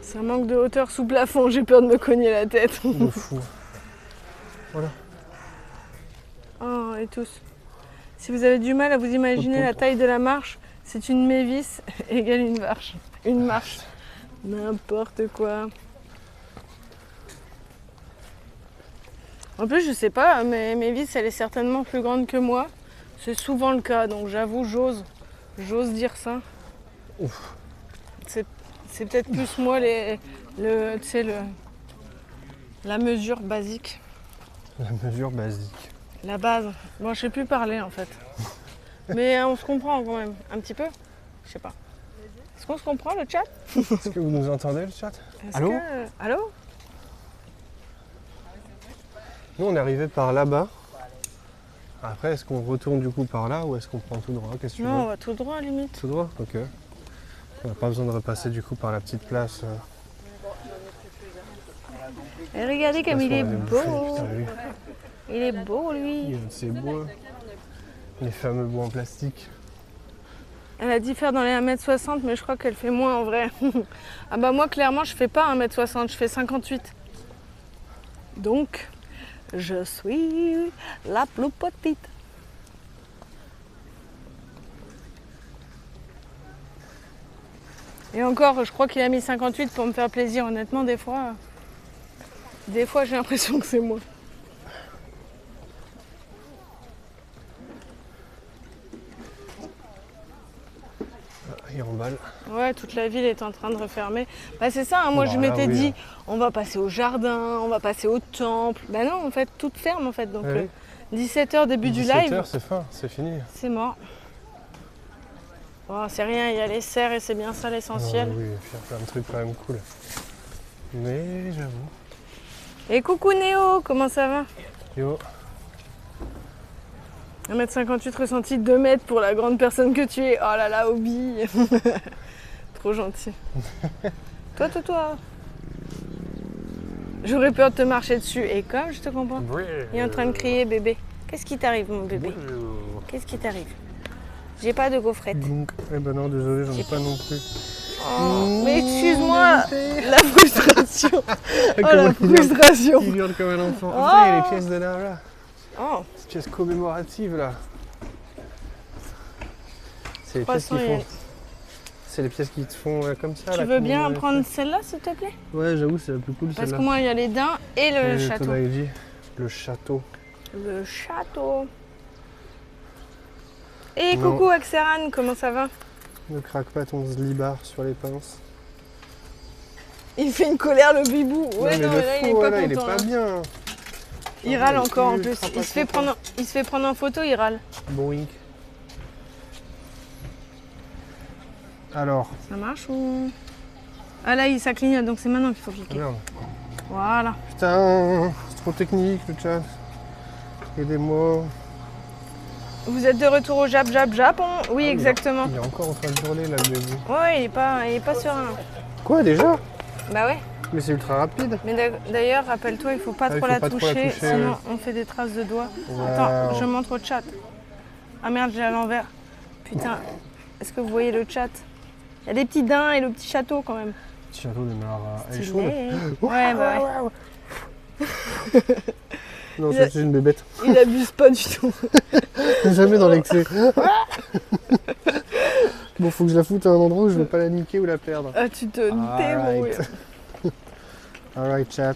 Ça manque de hauteur sous plafond, j'ai peur de me cogner la tête. De fou. Voilà. Oh, et tous. Si vous avez du mal à vous imaginer la taille de la marche, c'est une mévis égale une marche. Une marche. N'importe quoi. En plus, je sais pas, mais Mévis, elle est certainement plus grande que moi. C'est souvent le cas, donc j'avoue, j'ose dire ça. Ouf. C'est peut-être plus moi la mesure basique. La mesure basique. La base. Bon, je sais plus parler en fait. Mais on se comprend quand même, un petit peu. Je sais pas. Est-ce qu'on se comprend le chat? Est-ce que vous nous entendez le chat? Allô? Allô? Nous on est arrivé par là-bas. Après est-ce qu'on retourne du coup par là ou est-ce qu'on prend tout droit? Qu'est-ce que tu Non, veux? on va tout droit limite. Tout droit? Ok. On n'a pas besoin de repasser du coup par la petite place. Et regardez comme il est beau. Putain, lui. Il est beau, lui. Il y a de ces bois. Les fameux bois en plastique. Elle a dit faire dans les 1m60, mais je crois qu'elle fait moins en vrai. Ah bah moi, clairement, je fais pas 1m60, je fais 58. Donc, je suis la plus petite. Et encore, je crois qu'il a mis 58 pour me faire plaisir. Honnêtement, des fois j'ai l'impression que c'est moi. Il remballe. Ouais, toute la ville est en train de refermer. Bah c'est ça, hein, moi je Voilà, m'étais oui, dit, on va passer au jardin, on va passer au temple. Bah non, en fait, tout ferme en fait. Donc Oui. 17h début du 17 live, heures, c'est fin, c'est fini. c'est mort. Oh, c'est rien, il y a les cerfs et c'est bien ça l'essentiel. Oui, faire plein de trucs quand même cool. Mais j'avoue. Et coucou Néo, comment ça va? Yo, 1m58 ressenti, 2 mètres pour la grande personne que tu es. Oh là là, Obi. Trop gentil. Toi. J'aurais peur de te marcher dessus. Et comme je te comprends, il est en train de crier bébé. Qu'est-ce qui t'arrive mon bébé? Qu'est-ce qui t'arrive? J'ai pas de gaufrette. Donc, eh ben non, désolé, j'en ai pas non plus. Oh, mais excuse-moi, la frustration. Oh la frustration. Il hurle comme un enfant. Oh. Putain, il y a les pièces de là. Oh, Ces pièces commémoratives là. C'est les pièces 300 qui font. yens. C'est les pièces qui te font comme ça. Tu là, veux comme bien on avait prendre fait. celle-là s'il te plaît? Ouais, j'avoue, c'est la plus cool Parce celle-là. que moi il y a les daims et le château. Todaiji, le château. Le château. Et Non. coucou Axeran, comment ça va? Ne craque pas ton zlibar sur les pinces. Il fait une colère le bibou. Ouais, mais non, le mais là il est fou, pas là, il est content. pas là. bien. Il râle il est encore en plus. ultra Il se fait content. prendre en photo, il râle. Boink. Alors, Ça marche ou. Ah là, ça clignote, donc c'est maintenant qu'il faut cliquer. merde. Voilà. Putain, c'est trop technique le chat. Aidez-moi. Vous êtes de retour au Japon? Oui, Ah, exactement. Il est encore en train de hurler là le début. Ouais, il est pas serein. Quoi déjà? Bah ouais. Mais c'est ultra rapide. Mais d'ailleurs, rappelle-toi, il faut pas Ah, il trop faut la pas trop la toucher, toucher, sinon ouais. on fait des traces de doigts. Wow. Attends, je montre au chat. Ah merde, j'ai à l'envers. Putain, est-ce que vous voyez le chat? Il y a des petits daims et le petit château quand même. Petit château de Mara. Elle est Stylé. chaude. Ouais, bah ouais. Non, Il ça a- c'est une bébête. Il abuse pas du tout. Jamais dans l'excès. Bon, faut que je la foute à un endroit où je vais pas la niquer ou la perdre. Ah, tu te débrouilles. Alright, chat.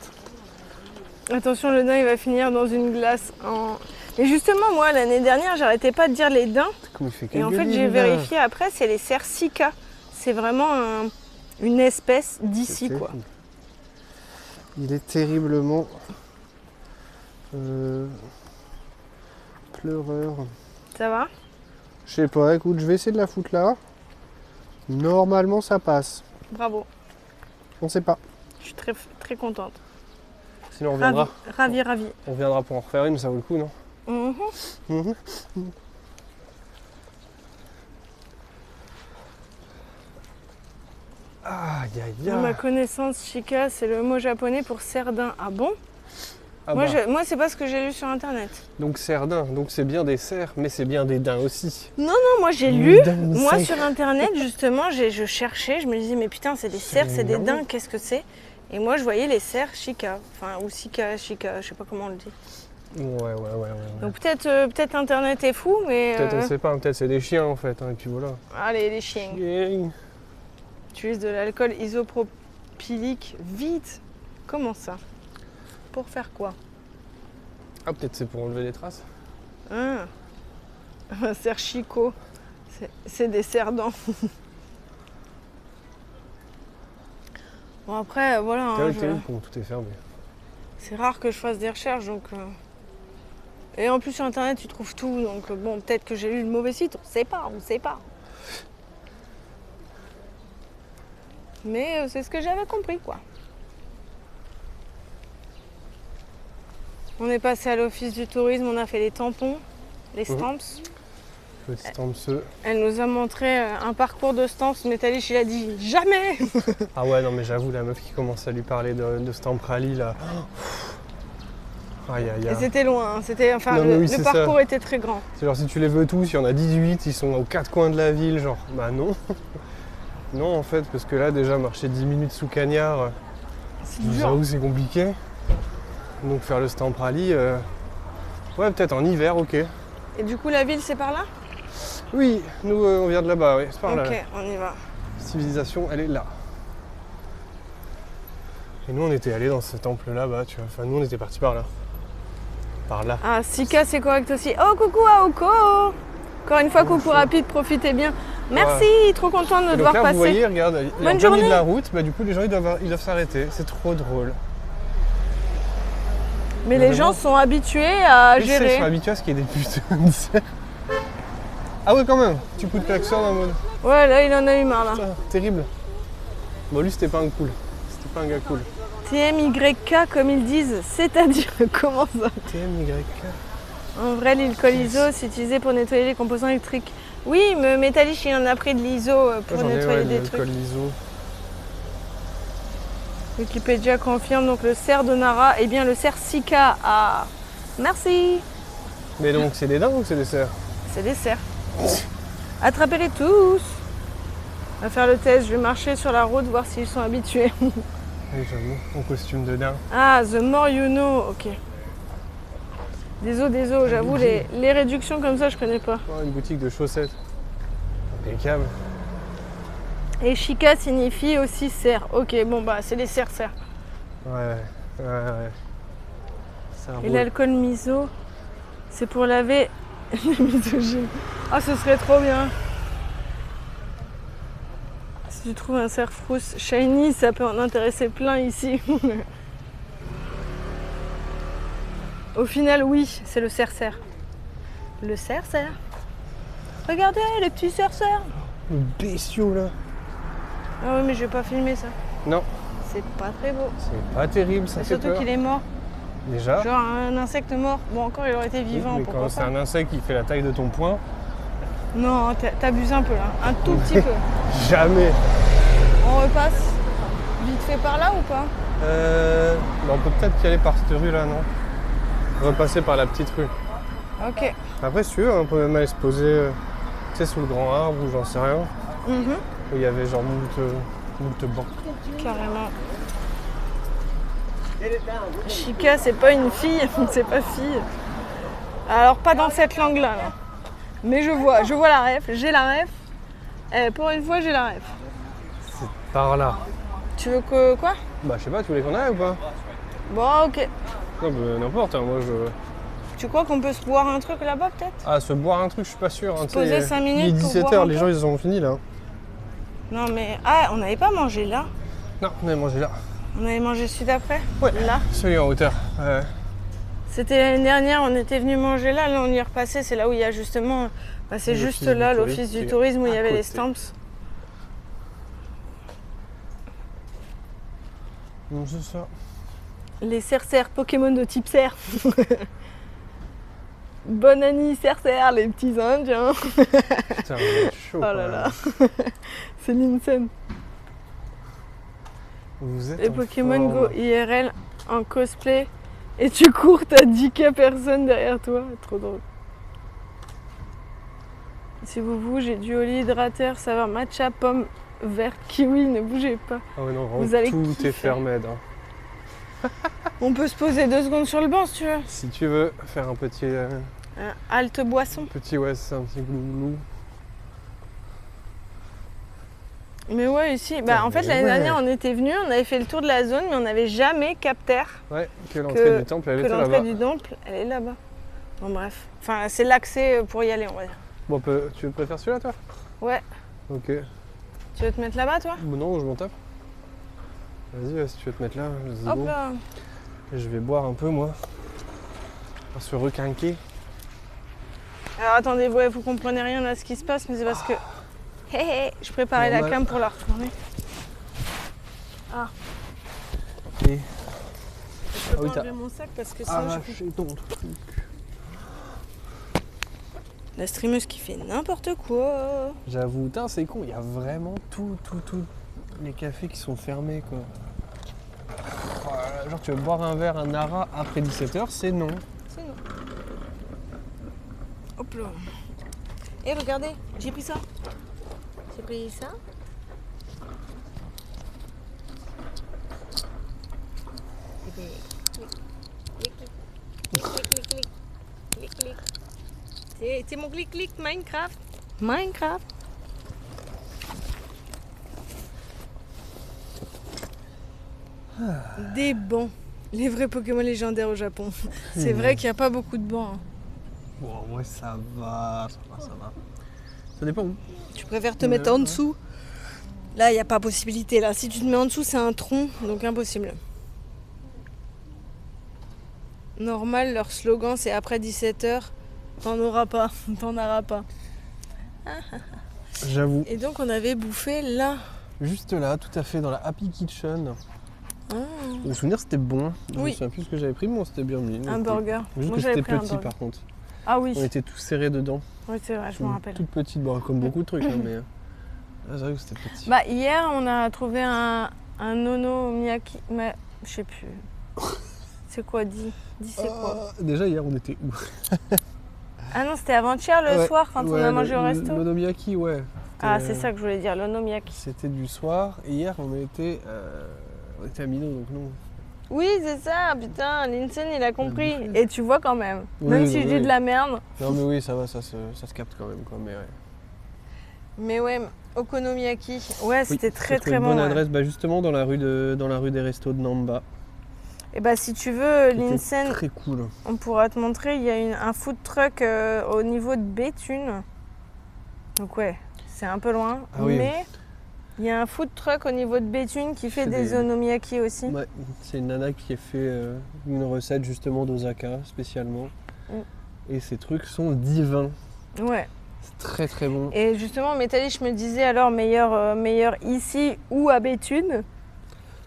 Attention, le daim il va finir dans une glace en. Mais justement, moi l'année dernière, j'arrêtais pas de dire les daims. Comment il fait Et en fait, j'ai vérifié après, c'est les cerfs Sika. C'est vraiment une espèce d'ici, quoi. Il est terriblement pleureur. Ça va? Je sais pas, écoute, je vais essayer de la foutre là. Normalement, ça passe. Bravo. On sait pas. Je suis très, très contente. Sinon, on reviendra. Ravi. On reviendra pour en refaire une, ça vaut le coup, non? Mhm. Mhm. Aïe, aïe, À ma aïe. connaissance, Chika, c'est le mot japonais pour cerdin. Ah bon? Ah Moi, bah. moi c'est pas ce que j'ai lu sur internet. Donc cerdin, donc c'est bien des cerfs, mais c'est bien des daims aussi. Non, moi j'ai lu. Daims, Moi c'est- sur internet, justement, je cherchais, je me disais, mais putain, c'est des cerfs, c'est des non. daims, qu'est-ce que c'est? Et moi, je voyais les cerfs Chika. Enfin, ou Sika, Chika, je sais pas comment on le dit. Ouais. Donc peut-être internet est fou, mais. Peut-être, on sait pas, peut-être c'est des chiens en fait, hein, et puis voilà. Allez, les chiens. Chiens. Utilise de l'alcool isopropylique vite. Comment ça? Pour faire quoi? Ah, peut-être c'est pour enlever les traces. Ah. Un cerf chicot. C'est des cerfs-dents. Bon après, voilà. hein, T'es où quand tout est fermé? c'est rare que je fasse des recherches, donc. Et en plus sur internet tu trouves tout, donc bon peut-être que j'ai lu le mauvais site, on sait pas. Mais c'est ce que j'avais compris quoi. On est passé à l'office du tourisme, on a fait les tampons, les stamps. Petit tampseux. Elle nous a montré un parcours de stamps, mais Talish il a dit jamais. Ah ouais, non mais j'avoue, la meuf qui commence à lui parler de Stamp Rally là. Aïe, aïe, Et aïe. c'était loin, enfin, Non, mais oui, le c'est parcours était très grand. C'est genre si tu les veux tous, il y en a 18, ils sont aux 4 coins de la ville, genre bah non. Non en fait, parce que là déjà marcher 10 minutes sous cagnard, C'est je dur. avoue que c'est compliqué. Donc faire le Stamp Rally, ouais peut-être en hiver, ok. Et du coup, la ville, c'est par là? Oui, nous on vient de là-bas, oui, c'est par là. Ok, on y va. La civilisation, elle est là. Et nous on était allés dans ce temple là-bas, tu vois. Enfin nous on était partis par là. Par là. Ah, Sika, c'est correct aussi. Oh, coucou Aoko! Encore une fois, coucou rapide, profitez bien. Merci, trop content de Et donc devoir là, passer. vous voyez, regarde, il est en Bonne plein milieu de journée. la route, bah, du coup les gens ils doivent s'arrêter, c'est trop drôle. Mais Mais les gens vraiment. sont habitués à Je sais, ils gérer. sont habitués à ce qu'il y ait des putains de... Ah ouais quand même, petit coup de klaxon en mode... Ouais, là, il en a eu marre, là. Putain, terrible. Bon lui c'était pas un cool, c'était pas un gars cool. TMYK, comme ils disent, c'est-à-dire, comment ça? TMYK. En vrai, l'huile Coliso, c'est utilisé pour nettoyer les composants électriques. Oui, mais Métallich, il en a pris de l'ISO pour J'en ai, nettoyer ouais, des de trucs. l'alcool ISO. Wikipédia confirme donc le cerf de Nara, et bien le cerf Sika. Ah, merci. Mais donc c'est des dingues ou c'est des cerfs? C'est des cerfs. Attrapez-les tous. On va faire le test, je vais marcher sur la route, voir s'ils sont habitués. Oui j'avoue, en costume de dingue. Ah, the more you know, ok. Désolé, j'avoue, les réductions comme ça, je connais pas. Oh, une boutique de chaussettes. Impeccable. Et Chica signifie aussi cerf. Ok, bon bah, c'est les cerfs. Ouais. C'est un Et rôle. l'alcool miso, c'est pour laver les misogynes. Ah, ce serait trop bien. Si tu trouves un cerf frousse shiny, ça peut en intéresser plein ici. Au final, oui, c'est le cerf-cerf. Le cerf-cerf. Regardez, les petits cerfs-cerfs. Le bestiau là. Ah oui, mais je vais pas filmer ça. Non, C'est pas très beau. c'est pas terrible, ça Et fait surtout peur. qu'il est mort. Déjà. Genre un insecte mort. Bon, encore, il aurait été vivant, Mais pourquoi quand c'est pas. un insecte qui fait la taille de ton poing, Non, t'abuses un peu là. Un tout petit peu. jamais. On repasse vite fait par là ou pas? On peut peut-être y aller par cette rue là, non? Repasser par la petite rue. Ok. Après, si tu veux, on peut même aller se poser tu sais, sous le grand arbre ou j'en sais rien. Mhm. Où il y avait genre moult bancs. Carrément. Chica, c'est pas une fille, c'est pas fille. Alors pas dans cette langue-là. Là. Mais je vois la ref, j'ai la ref. Pour une fois, j'ai la ref. C'est par là. Tu veux que quoi? Bah, je sais pas, tu voulais qu'on aille ou pas? Bon, ok. Non, mais n'importe, hein, moi je. Tu crois qu'on peut se boire un truc là-bas peut-être? Ah, se boire un truc, je suis pas sûr. Hein, poser 5 minutes Il est pour 17h, boire un les peu gens ils ont fini là. Non mais... Ah, on n'avait pas mangé là. Non, on avait mangé là. On avait mangé celui d'après? Ouais. Là. Celui en hauteur. Ouais. C'était l'année dernière, on était venu manger là, on y est repassé, c'est là où il y a justement... Bah, c'est L'office juste du là, tourisme, l'office du c'est tourisme où il y à avait les côté. stamps. Non, c'est ça. Les cerfs Pokémon de type cerf. Bon anniversaire les petits indiens. Putain, vous êtes chaud. Oh quand là même. là. C'est l'insane. Vous êtes Et en Pokémon forme. Go IRL en cosplay. Et tu cours, t'as 10K personnes derrière toi. Trop drôle. Si vous j'ai du Oli hydrateur, ça va matcha, pomme verte, kiwi, ne bougez pas. Ah ouais, non, vraiment, Vous allez tout kiffer. est fermé. Hein. On peut se poser 2 secondes sur le banc si tu veux. Si tu veux faire un petit. Halte boisson. Ouais, c'est un petit glouglou. Mais ouais, ici, Putain, en fait mais l'année ouais. dernière on était venus, on avait fait le tour de la zone, mais on n'avait jamais capté Ouais, que l'entrée du temple, elle que était l'entrée là-bas. du temple, elle est là-bas. Bon bref, enfin c'est l'accès pour y aller on va dire. Bon, tu préfères celui-là, toi? Ouais, Ok. tu veux te mettre là-bas toi? Bon, non, je m'en tape. Vas-y, si tu veux te mettre là, vas-y, Hop go. là. Et je vais boire un peu, moi. On va se requinquer. Alors attendez, vous comprenez rien à ce qui se passe, mais c'est parce que hé hé, je préparais la Normal. cam pour la retourner. Ah, Et je peux oui, pas t'as enlever mon sac parce que sinon arracher ton truc. La streameuse qui fait n'importe quoi. J'avoue, putain, c'est con, il y a vraiment tout les cafés qui sont fermés, quoi. Oh là là, genre tu veux boire un verre, un Nara après 17h, c'est non. C'est non. Hop là. Et regardez, j'ai pris ça. J'ai pris ça. Et puis, clic. C'est mon clic Minecraft. Des bancs. Les vrais Pokémon légendaires au Japon. C'est vrai qu'il n'y a pas beaucoup de bancs. Hein. Bon, ouais, ça va. Ça dépend où. Tu préfères te mettre en dessous? Là, il n'y a pas possibilité. Là, si tu te mets en dessous, c'est un tronc, donc impossible. Normal, leur slogan, c'est après 17h, t'en auras pas. J'avoue. Et donc, on avait bouffé là. Juste là, tout à fait, dans la Happy Kitchen. Mon souvenir, c'était bon. Je me souviens plus ce que j'avais pris, mais on s'était bien mis. Un burger. Juste Moi, que j'avais c'était pris un petit burger. par contre. Ah oui. On était tous serrés dedans. Oui, c'est vrai, je me rappelle. Toute petite, bon, comme beaucoup de trucs, hein, mais c'est vrai que c'était petit. Bah, hier, on a trouvé un onomiyaki. Mais je sais plus. C'est quoi, dis c'est quoi? Déjà, hier, on était où? Ah non, c'était avant-hier le soir quand on a mangé au resto. L'onomiyaki, ouais. Ah, c'est ça que je voulais dire, l'onomiyaki. C'était du soir. Et hier, on était à Mino, donc non. Oui, c'est ça, putain, Linsen, il a compris. Et tu vois quand même, même si je dis de la merde. Non, mais oui, ça va, ça se capte quand même, quoi. Mais ouais, okonomiyaki. Ouais, c'était très très bon. Bonne adresse, bah justement dans la rue des restos de Namba. Et bah si tu veux, Linsen, très cool. On pourra te montrer, il y a un food truck au niveau de Béthune. Donc ouais, c'est un peu loin, mais il y a un food truck au niveau de Béthune qui fait des onomiyaki aussi. Ouais, c'est une nana qui a fait une recette justement d'Osaka spécialement. Et ces trucs sont divins. Ouais. C'est très très bon. Et justement, Métalliche me disait alors meilleur ici ou à Béthune.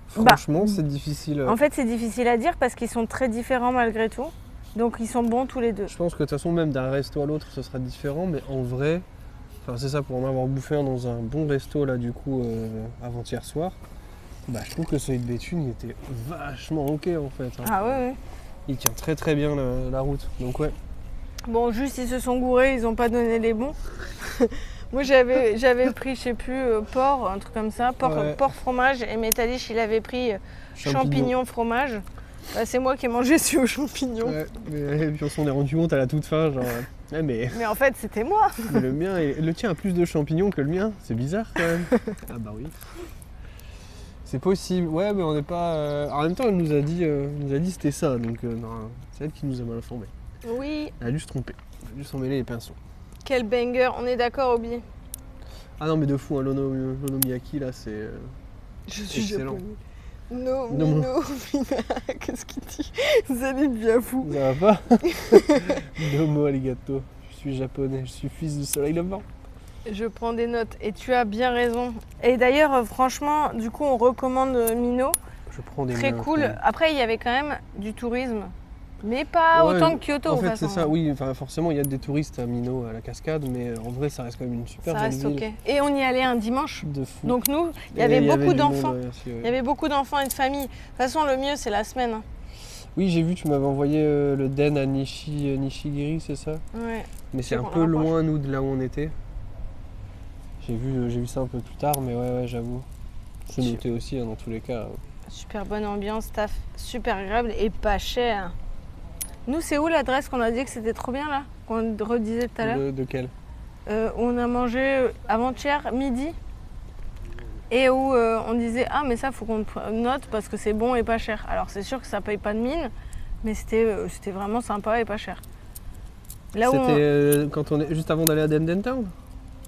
Franchement, c'est difficile. En fait, c'est difficile à dire parce qu'ils sont très différents malgré tout. Donc ils sont bons tous les deux. Je pense que de toute façon, même d'un resto à l'autre, ce sera différent. Mais en vrai, c'est ça, pour en avoir bouffé un dans un bon resto là du coup avant-hier soir, bah, je trouve que celui de Béthune il était vachement ok en fait. Hein. Ah ouais. Il tient très très bien la route. Donc ouais. Bon, juste ils se sont gourés, ils n'ont pas donné les bons. Moi j'avais pris, je sais plus, porc, un truc comme ça, porc fromage, et Métalliche il avait pris champignon fromage. Bah, c'est moi qui ai mangé celui aux champignons. Ouais, et puis on s'en est rendu compte à la toute fin, genre. Mais en fait c'était moi. Le tien a plus de champignons que le mien, c'est bizarre quand même. Ah bah oui. C'est possible, ouais, mais on n'est pas. En même temps, elle nous a dit c'était ça, donc non, c'est elle qui nous a mal informés. Oui. Elle a dû se tromper, elle a dû s'en mêler les pinceaux. Quel banger, on est d'accord, Obi? Ah non, mais de fou, hein, l'onomiyaki là, c'est. Je suis excellent. No, qu'est-ce qu'il dit? Vous allez bien fou. Ça va pas? Domo arigato, je suis japonais, je suis fils du soleil levant. Je prends des notes et tu as bien raison. Et d'ailleurs, franchement, du coup, on recommande Mino. Je prends des très notes, cool. ouais. Après, il y avait quand même du tourisme, mais pas autant que Kyoto. En fait, c'est ça, oui. Enfin, forcément, il y a des touristes à Mino, à la cascade, mais en vrai, ça reste quand même une super belle ville. Ça reste ok. Et on y allait un dimanche. De fou. Donc nous, il y avait beaucoup d'enfants. Il y avait beaucoup d'enfants et de familles. De toute façon, le mieux, c'est la semaine. Oui, j'ai vu, tu m'avais envoyé le den à Nishigiri, c'est ça? Ouais. Mais c'est un peu loin, nous, de là où on était. J'ai vu ça un peu plus tard, mais ouais, j'avoue. C'est noté aussi, hein, dans tous les cas. Super bonne ambiance, staff super agréable et pas cher. Nous, c'est où l'adresse qu'on a dit que c'était trop bien là? Qu'on redisait tout à l'heure? De quelle? On a mangé avant-hier midi et où on disait ah mais ça faut qu'on note parce que c'est bon et pas cher. Alors c'est sûr que ça paye pas de mine, mais c'était vraiment sympa et pas cher. Là c'était quand on est juste avant d'aller à Denden Town?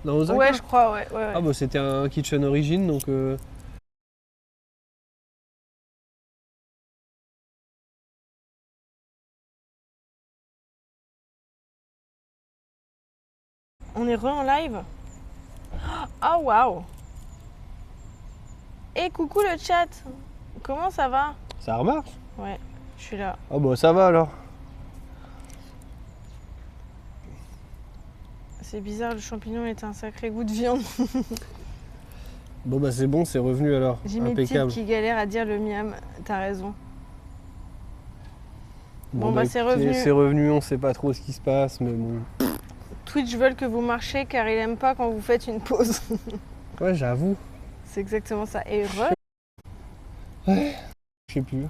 Dans Osaka? Ouais, je crois, ouais. Ah bah c'était un Kitchen Origin, donc... On est en live? Oh waouh! Et coucou le chat! Comment ça va? Ça remarche? Ouais, je suis là. Ah bah ça va alors. C'est bizarre, le champignon est un sacré goût de viande. Bon bah c'est bon, c'est revenu alors. J'ai mes petites qui galèrent à dire le miam, t'as raison. Bon, bah c'est écoutez, revenu. c'est revenu, on sait pas trop ce qui se passe, mais bon. Twitch veulent que vous marchiez car il aime pas quand vous faites une pause. Ouais, j'avoue. C'est exactement ça. Et Ouais. Je sais plus.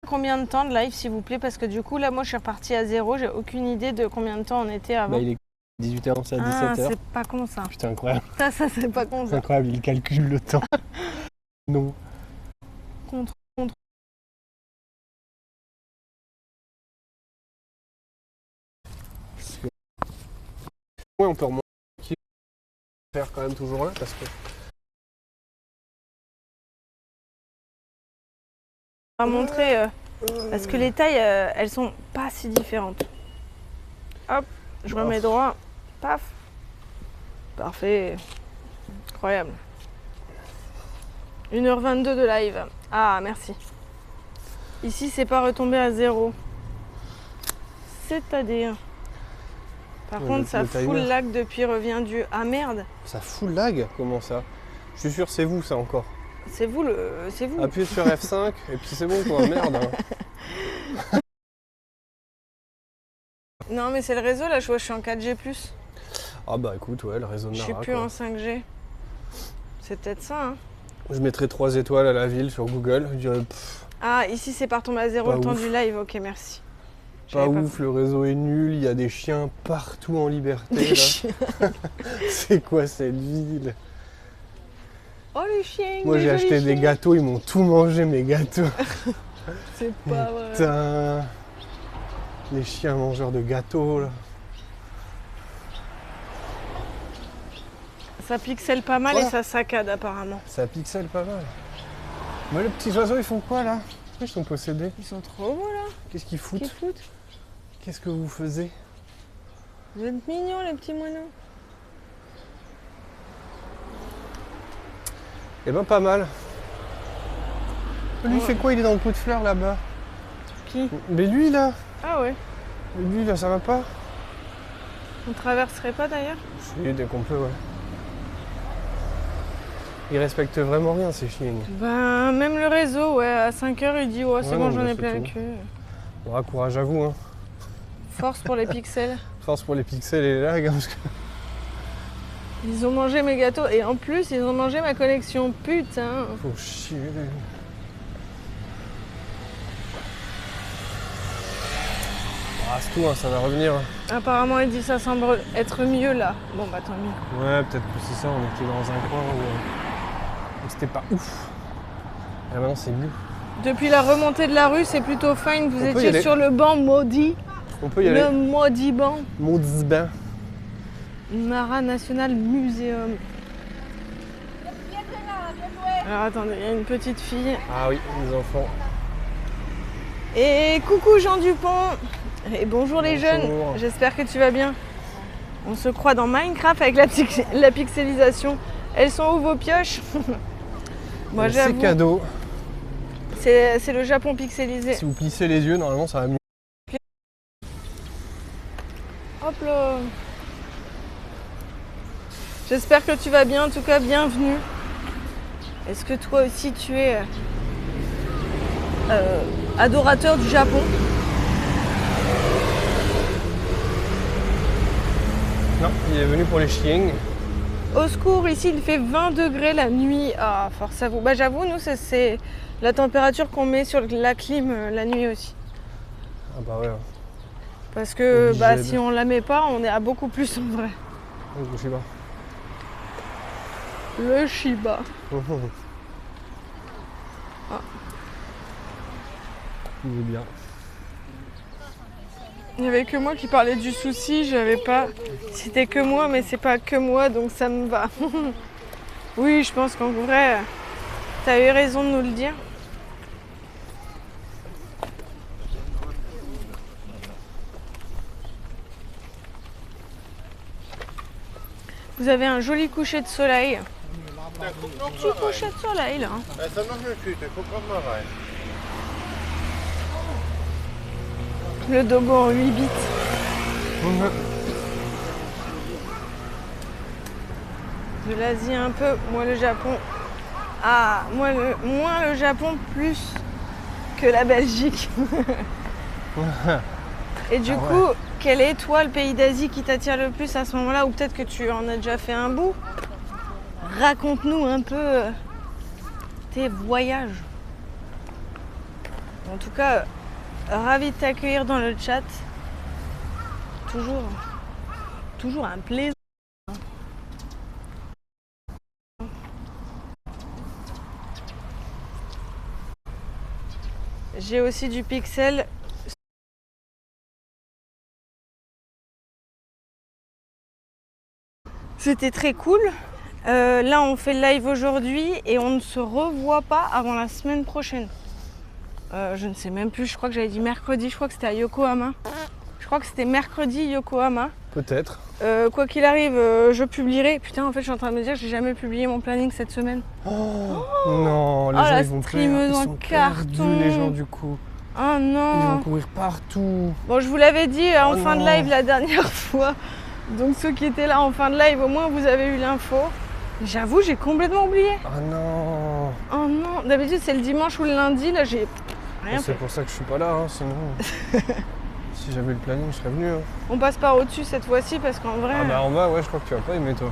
combien de temps de live s'il vous plaît? Parce que du coup là moi je suis repartie à 0, j'ai aucune idée de combien de temps on était avant. Bah, il est 18h, c'est à 17h. Ah, c'est pas con ça. Putain, incroyable. Ça c'est pas con C'est ça. incroyable, il calcule le temps. Non. Contre. Ouais, on peut remonter. Faire quand même toujours là parce que. On va montrer parce que les tailles elles sont pas si différentes. Hop, je remets droit. Paf. Parfait. Incroyable. 1h22 de live. Ah merci. Ici c'est pas retombé à 0. C'est-à-dire. Par contre ça fout le lag depuis revient du. Ah merde. Ça fout le lag? Comment ça? Je suis sûr c'est vous ça encore. C'est vous le. C'est vous. Appuyez sur F5 et puis c'est bon quoi, merde. Hein. Non mais c'est le réseau là, je vois je suis en 4G+. Ah bah écoute, ouais, le réseau de Je suis Nara, plus quoi. en 5G. C'est peut-être ça hein. Je mettrais 3 étoiles à la ville sur Google. Je dirais Ah ici c'est par tomber à 0 Pas le temps ouf. du live, ok merci. pas J'avais ouf, le réseau est nul, il y a des chiens partout en liberté là. C'est quoi cette ville? Oh les chiens. Moi les j'ai jolis acheté des chiens. gâteaux, ils m'ont tout mangé mes gâteaux. C'est pas vrai. Putain. Les chiens mangeurs de gâteaux là. Ça pixelle pas mal Voilà. et ça saccade apparemment. Ça pixelle pas mal. Mais les petits oiseaux ils font quoi là? Ils sont possédés. Ils sont trop beaux là. Qu'est-ce qu'ils foutent? Qu'ils foutent. Qu'est-ce que vous faisiez? Vous êtes mignons les petits moineaux. Eh ben pas mal. Lui il fait quoi? Il est dans le pot de fleurs là-bas. Qui? Mais lui là, Ah ouais. lui là ça va pas? On traverserait pas d'ailleurs? Si, dès qu'on peut, ouais. Ils respectent vraiment rien ces chiens. Ben même le réseau, ouais, à 5h il dit ouais c'est Ouais, bon non, j'en bah, ai c'est plein le tout. cul. Bon, courage à vous, hein. Force pour les pixels. Force pour les pixels et les lags, hein, parce que... Ils ont mangé mes gâteaux et en plus ils ont mangé ma collection, putain. Faut chier. Ah, c'est tout, hein, ça va revenir. Apparemment il dit ça semble être mieux là. Bon bah tant mieux. Ouais, peut-être que c'est ça, on était dans un coin où c'était pas ouf. Et maintenant c'est mieux. Depuis la remontée de la rue c'est plutôt fine, vous On peut y étiez aller. sur le banc maudit. On peut y aller. Le maudit banc. Maudit bain. Nara National Museum. Alors attendez, il y a une petite fille. Ah oui, les enfants. Et coucou Jean Dupont. Et bonjour les Bonjour. jeunes, j'espère que tu vas bien. On se croit dans Minecraft avec la pixelisation. Elles sont où vos pioches? Moi C'est j'avoue, cadeau. c'est le Japon pixelisé. Si vous plissez les yeux, normalement ça va mieux. Hop là. J'espère que tu vas bien, en tout cas bienvenue. Est-ce que toi aussi tu es adorateur du Japon? Non, il est venu pour les chiens. Au secours, ici il fait 20 degrés la nuit. Ah, force à vous. Bah j'avoue, nous c'est la température qu'on met sur la clim la nuit aussi. Ah bah ouais. Parce que Obligé bah, de- si on la met pas, on est à beaucoup plus en vrai. Je sais pas. Le Shiba. Il est bien. Il n'y avait que moi qui parlais du souci, j'avais pas. C'était que moi, mais c'est pas que moi, donc ça me va. Oui, je pense qu'en vrai, t'as eu raison de nous le dire. Vous avez un joli coucher de soleil. Petit coucher de soleil là. Da ist dann noch eine Tüte, guck auch mal rein. Le dogo en 8 bits. De l'Asie un peu, moi le Japon. Ah, moins le Japon plus que la Belgique. Et du coup, quel est toi le pays d'Asie qui t'attire le plus à ce moment-là? Ou peut-être que tu en as déjà fait un bout? Raconte-nous un peu tes voyages. En tout cas, ravi de t'accueillir dans le chat. Toujours un plaisir. J'ai aussi du pixel. C'était très cool. Là, on fait le live aujourd'hui et on ne se revoit pas avant la semaine prochaine. Je ne sais même plus, je crois que j'avais dit mercredi, je crois que c'était à Yokohama. Je crois que c'était mercredi Yokohama. Peut-être. Quoi qu'il arrive, je publierai. Putain, en fait, je suis en train de me dire que j'ai jamais publié mon planning cette semaine. Non, les gens la ils vont streameuse ils en sont carton. perdus, les gens du coup. Oh Ils vont non. courir partout. Bon, je vous l'avais dit en Oh fin de non. live la dernière fois. Donc ceux qui étaient là en fin de live, au moins vous avez eu l'info. J'avoue, j'ai complètement oublié. Ah non. Oh non, d'habitude c'est le dimanche ou le lundi, là j'ai rien C'est fait. pour ça que je suis pas là, hein, sinon. Si j'avais le planning, je serais venu. Hein. On passe par au-dessus cette fois-ci parce qu'en vrai, Ah bah en bas, ouais, je crois que tu vas pas aimer toi.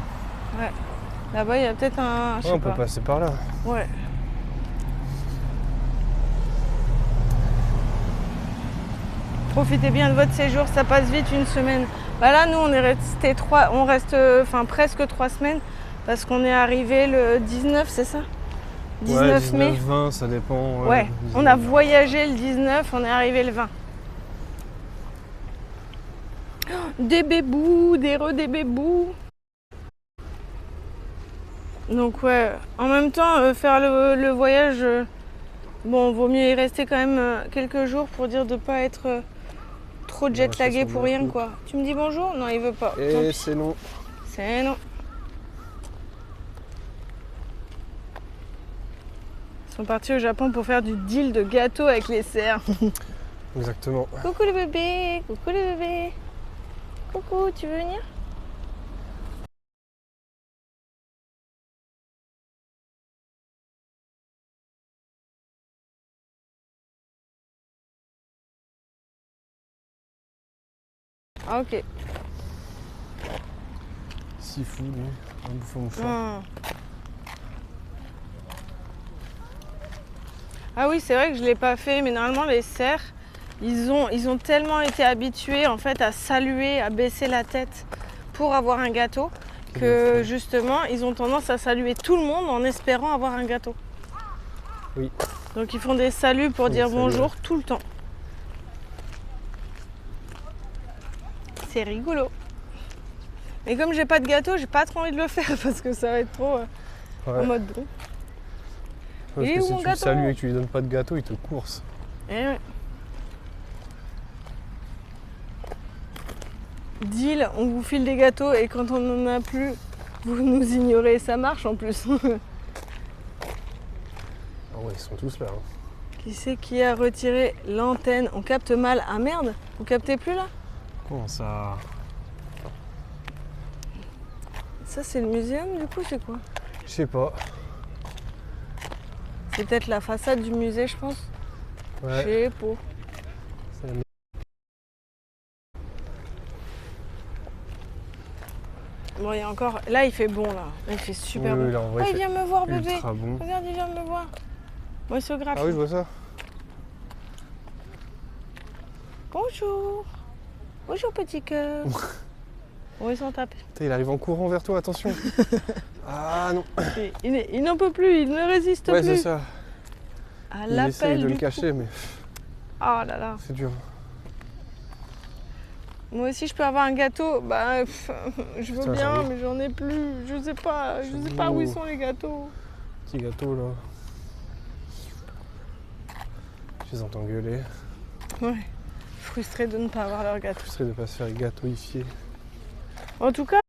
là-bas il y a peut-être un... je Ouais, sais on peut pas. passer par là. Ouais. Profitez bien de votre séjour, ça passe vite une semaine. Bah là, nous, on est resté presque 3 semaines parce qu'on est arrivé le 19, c'est ça? 19 mai. 20, ça dépend. Ouais, on a voyagé le 19, on est arrivé le 20. Oh, des bébous, des bébous. Donc ouais, en même temps, faire le voyage, bon, vaut mieux y rester quand même quelques jours pour dire de pas être trop jet-lagué pour rien, quoi. Tu me dis bonjour? Non, il veut pas. Tant Et pis. c'est long. C'est non. Ils sont partis au Japon pour faire du deal de gâteaux avec les cerfs. Exactement. Coucou le bébé, coucou le bébé. Coucou, tu veux venir? Ah ok. Si fou lui, un bouffon mouchoir. Hmm. Ah oui, c'est vrai que je l'ai pas fait, mais normalement les cerfs, ils ont tellement été habitués en fait à saluer, à baisser la tête pour avoir un gâteau, que justement ils ont tendance à saluer tout le monde en espérant avoir un gâteau. Oui. Donc ils font des saluts pour dire bonjour tout le temps. C'est rigolo. Mais comme j'ai pas de gâteau, j'ai pas trop envie de le faire parce que ça va être trop en mode bon. Parce Et que où si mon tu le gâteau? salues et que tu lui donnes pas de gâteau, il te course. Eh ouais. Deal, on vous file des gâteaux et quand on n'en a plus, vous nous ignorez. Ça marche en plus. Ah ouais, ils sont tous là. Hein. Qui c'est qui a retiré l'antenne? On capte mal. Ah merde, vous captez plus là? Comment ça? Ça c'est le muséum du coup, c'est quoi? Je sais pas. C'est peut-être la façade du musée, je pense. Je Ouais. sais pas. C'est la Bon, il y a encore. Là, il fait bon là. Il fait super Oui, bon. là, en vrai, Ah, il il vient me voir, bébé. ultra bon. Regarde, il vient me voir. Moi, c'est au graphe. Ah oui, je vois ça. Bonjour. Bonjour, petit cœur. Bon, ils s'en tapent. Putain, il arrive en courant vers toi, attention. Ah non. Il n'en peut plus, il ne résiste Ouais, plus. c'est ça. À Il essaye l'appel de du le cacher, mais Oh là là. c'est dur. Moi aussi, je peux avoir un gâteau. Bah, je veux Putain, bien, j'avoue. mais j'en ai plus. Je sais pas où ils sont les gâteaux. Petit gâteau là. Je les entends gueuler. Ouais. Frustré de ne pas avoir leur gâteau. Frustré de ne pas se faire gâteauifier. En tout cas.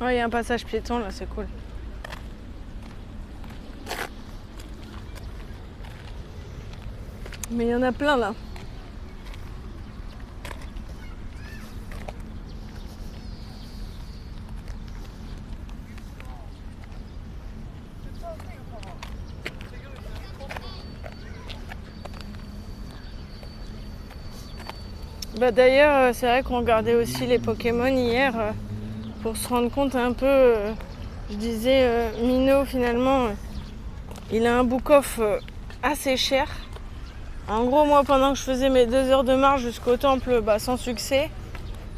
Ouais, il y a un passage piéton là, c'est cool. Mais il y en a plein là. Bah d'ailleurs, c'est vrai qu'on regardait aussi les Pokémon hier pour se rendre compte un peu. Je disais, Minot finalement, il a un book-off assez cher. En gros, moi, pendant que je faisais mes 2 heures de marche jusqu'au temple, sans succès,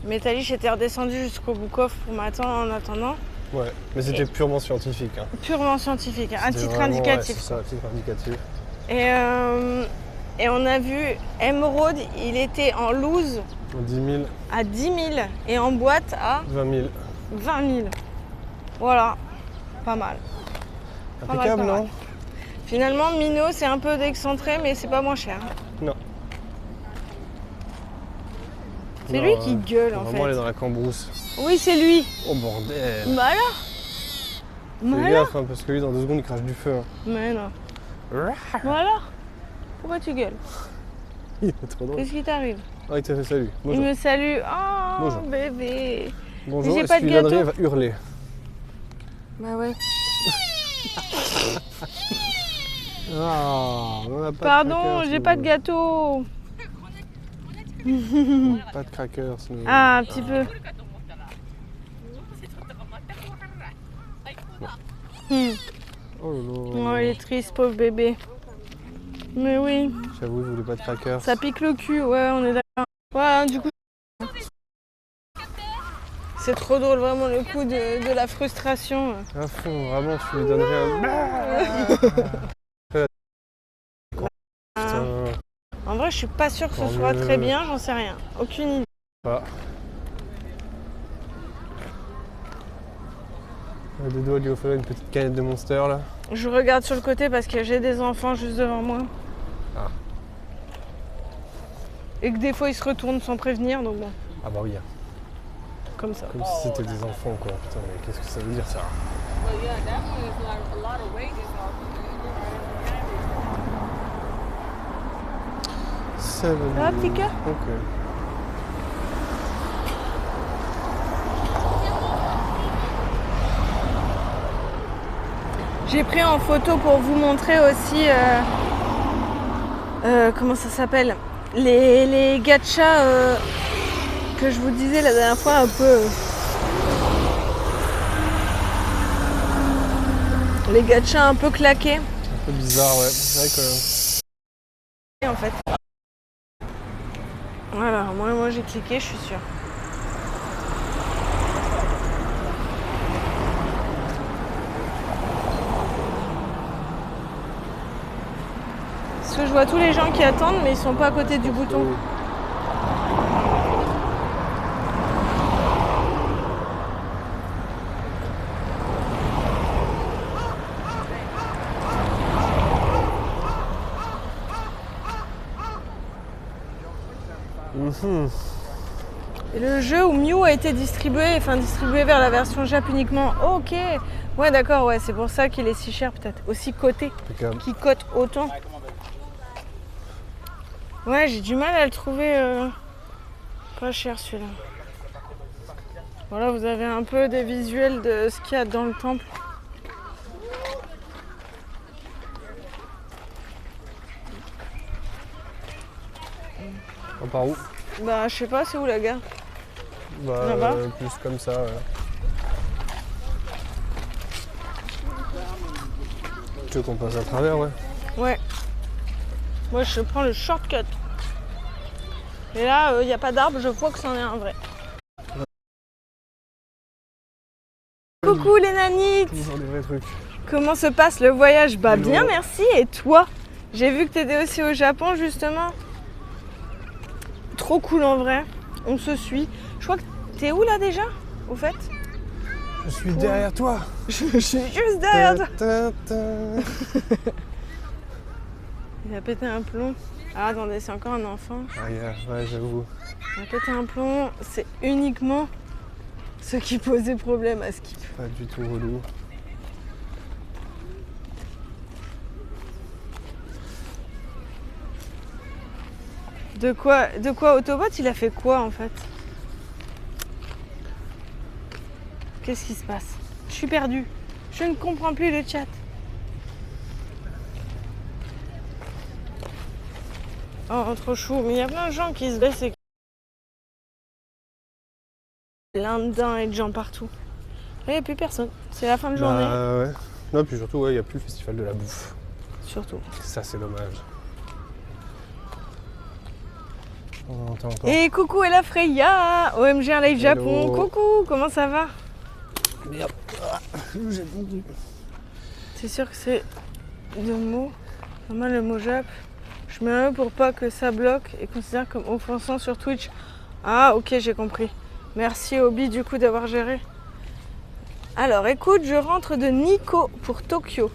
Métalliche était redescendu jusqu'au book-off pour m'attendre en attendant. Ouais, mais c'était purement scientifique. Hein. Purement scientifique, à titre vraiment, indicatif. Ouais, c'est ça, à titre indicatif. Et on a vu Emerald, il était en loose 10 000. à 10 000 et en boîte à 20 000. 20 000. Voilà, pas mal. Impeccable, non? Finalement, Minot, c'est un peu d'excentré, mais c'est pas moins cher. Non. C'est lui qui gueule en fait. Vraiment, elle est dans la cambrousse. Oui, c'est lui. Oh bordel. Bah alors. Fais gaffe, hein, parce que lui, dans 2 secondes, il crache du feu. Hein. Mais non. Bon alors. Pourquoi tu gueules? Il est trop drôle. Qu'est-ce qui t'arrive? Ah, il t'a fait salut. Bonjour. Il me salue. Oh, bonjour. Bébé. Bonjour, j'ai et pas si de tu viendrais, gâteau. il va hurler. Bah ouais. Ah, on a pas Pardon, de j'ai pas de gâteau. Pas de crackers. Nous. Ah, un petit peu. Oh là là. Oh, il est triste, pauvre bébé. Mais oui, J'avoue, je voulais pas de crackers. ça pique le cul, ouais, on est d'accord. Ouais, du coup. C'est trop drôle, vraiment, le coup de la frustration. À fond, vraiment, tu lui donnerais un. Putain. En vrai, je suis pas sûre que ce Tant soit mieux. très bien, j'en sais rien. Aucune idée. Ah. À 2 doigts de lui offrir une petite canette de Monster là. Je regarde sur le côté parce que j'ai des enfants juste devant moi. Ah. Et que des fois, ils se retournent sans prévenir, donc bon, Ah bah oui, comme ça. comme si c'était des enfants quoi. Putain, mais qu'est-ce que ça veut dire ça? Ça veut Ça va, dire- petit cœur? Ok. J'ai pris en photo pour vous montrer aussi comment ça s'appelle, les gachas que je vous disais la dernière fois un peu. Les gachas un peu claqués Un peu bizarre, ouais. C'est vrai que. en fait. Voilà, moi j'ai cliqué, je suis sûre. Parce que je vois tous les gens qui attendent, mais ils sont pas à côté du bouton. Et le jeu où Mew a été distribué vers la version Jap uniquement. Ok, ouais d'accord, ouais, c'est pour ça qu'il est si cher peut-être. Aussi coté, Impeccable. qui cote autant. Ouais, j'ai du mal à le trouver pas cher celui-là. Voilà, vous avez un peu des visuels de ce qu'il y a dans le temple. On part où? Bah je sais pas, c'est où la gare? Bah, Là-bas plus comme ça, ouais. Tu veux qu'on passe à travers, ouais? Ouais. Moi je prends le shortcut. Et là, il n'y a pas d'arbre, je vois que c'en est un vrai. Coucou les nanites! Toujours des vrais trucs. Comment se passe le voyage? Bah Hello. bien merci, et toi? J'ai vu que t'étais aussi au Japon justement. Trop cool en vrai, on se suit. Je crois que t'es où là déjà, au fait? Je suis derrière toi. Je suis juste derrière toi. Ta, ta, ta. Il a pété un plomb. Ah attendez, c'est encore un enfant. Ah, yeah, ouais, j'avoue. Il a pété un plomb, c'est uniquement ce qui posait problème à Skip. Pas du tout relou. De quoi Autobot, il a fait quoi en fait? Qu'est-ce qui se passe? Je suis perdue. Je ne comprends plus le chat. Oh, trop chou. Mais il y a plein de gens qui se baissent et l'Indien et de gens partout. Là, il n'y a plus personne. C'est la fin de journée. Ouais. Non, puis surtout, il n'y a plus le festival de la bouffe. Surtout. Ça, c'est dommage. On entend encore. Et coucou Ella Freya, OMG un live Hello. Japon. Coucou, comment ça va? Merde. J'ai fondu. C'est sûr que c'est deux mots. Moi, le mot Jap, je mets un pour pas que ça bloque et considère comme offensant sur Twitch. Ah, ok, j'ai compris. Merci Obi du coup d'avoir géré. Alors écoute, je rentre de Nikko pour Tokyo.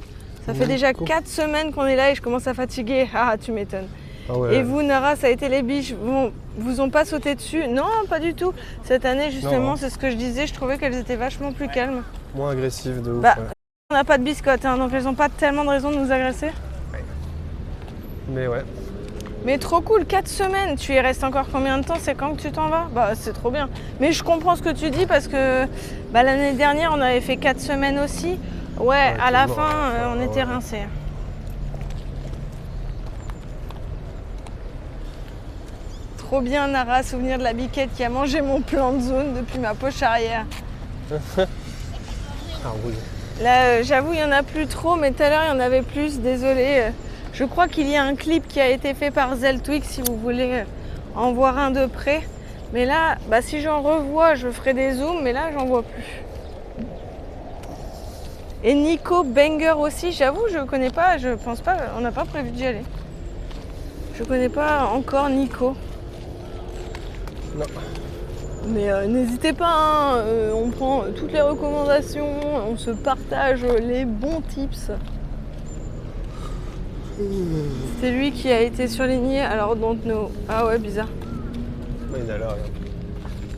Ça fait déjà 4 semaines qu'on est là et je commence à fatiguer. Ah, tu m'étonnes. Ah ouais. Et vous, Nara, ça a été les biches, vous ont pas sauté dessus? Non, pas du tout. Cette année, justement, Non. c'est ce que je disais, je trouvais qu'elles étaient vachement plus calmes. Moins agressif de ouf. Bah, Ouais. on n'a pas de biscottes, hein, donc elles n'ont pas tellement de raison de nous agresser. Mais ouais. Mais trop cool, 4 semaines. Tu y restes encore combien de temps? C'est quand que tu t'en vas? Bah, c'est trop bien. Mais je comprends ce que tu dis parce que bah, l'année dernière, on avait fait 4 semaines aussi. Ouais, à la fin, on était rincés. Trop bien, Nara, souvenir de la biquette qui a mangé mon plan de zone depuis ma poche arrière. Ah oui. Là, j'avoue, il n'y en a plus trop, mais tout à l'heure, il y en avait plus, désolé. Je crois qu'il y a un clip qui a été fait par Zeltwix, si vous voulez en voir un de près. Mais là, bah, si j'en revois, je ferai des zooms, mais là, j'en vois plus. Et Nico Banger aussi, j'avoue, je connais pas, je pense pas, on n'a pas prévu d'y aller. Je connais pas encore Nico. Non. Mais n'hésitez pas, hein, on prend toutes les recommandations, on se partage les bons tips. C'est lui qui a été surligné, alors don't know. Ah ouais, bizarre. Ouais, il a l'air, regarde.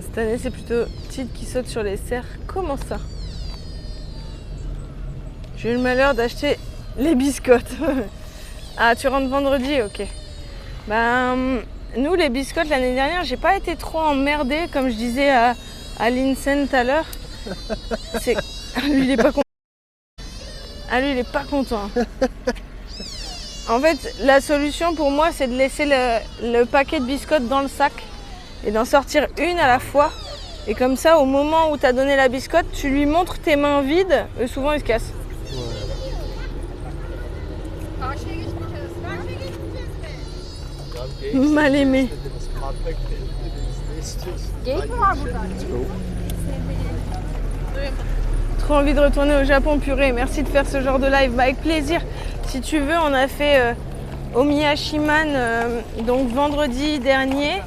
Cette année, c'est plutôt Tite qui saute sur les cerfs. Comment ça? J'ai eu le malheur d'acheter les biscottes. Ah, tu rentres vendredi? Ok. Ben, nous, les biscottes, l'année dernière, j'ai pas été trop emmerdée, comme je disais à Linsen tout à l'heure. Lui, il est pas content. Ah, lui, il est pas content. En fait, la solution pour moi, c'est de laisser le paquet de biscottes dans le sac et d'en sortir une à la fois. Et comme ça, au moment où tu as donné la biscotte, tu lui montres tes mains vides et souvent, il se casse. Mal aimé. Trop envie de retourner au Japon, purée. Merci de faire ce genre de live. Bah, avec plaisir. Si tu veux, on a fait Omiyashiman donc vendredi dernier.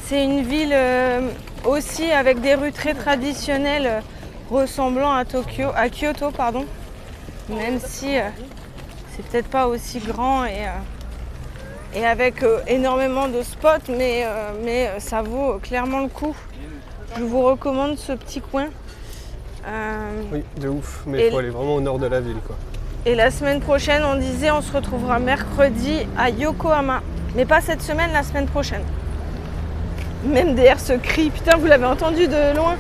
C'est une ville aussi avec des rues très traditionnelles ressemblant à Kyoto, pardon. Même si c'est peut-être pas aussi grand et avec énormément de spots, mais ça vaut clairement le coup. Je vous recommande ce petit coin. Oui, de ouf. Mais il faut aller vraiment au nord de la ville, quoi. Et la semaine prochaine, on disait, on se retrouvera mercredi à Yokohama. Mais pas cette semaine, la semaine prochaine. Même DR se crie. Putain, vous l'avez entendu de loin.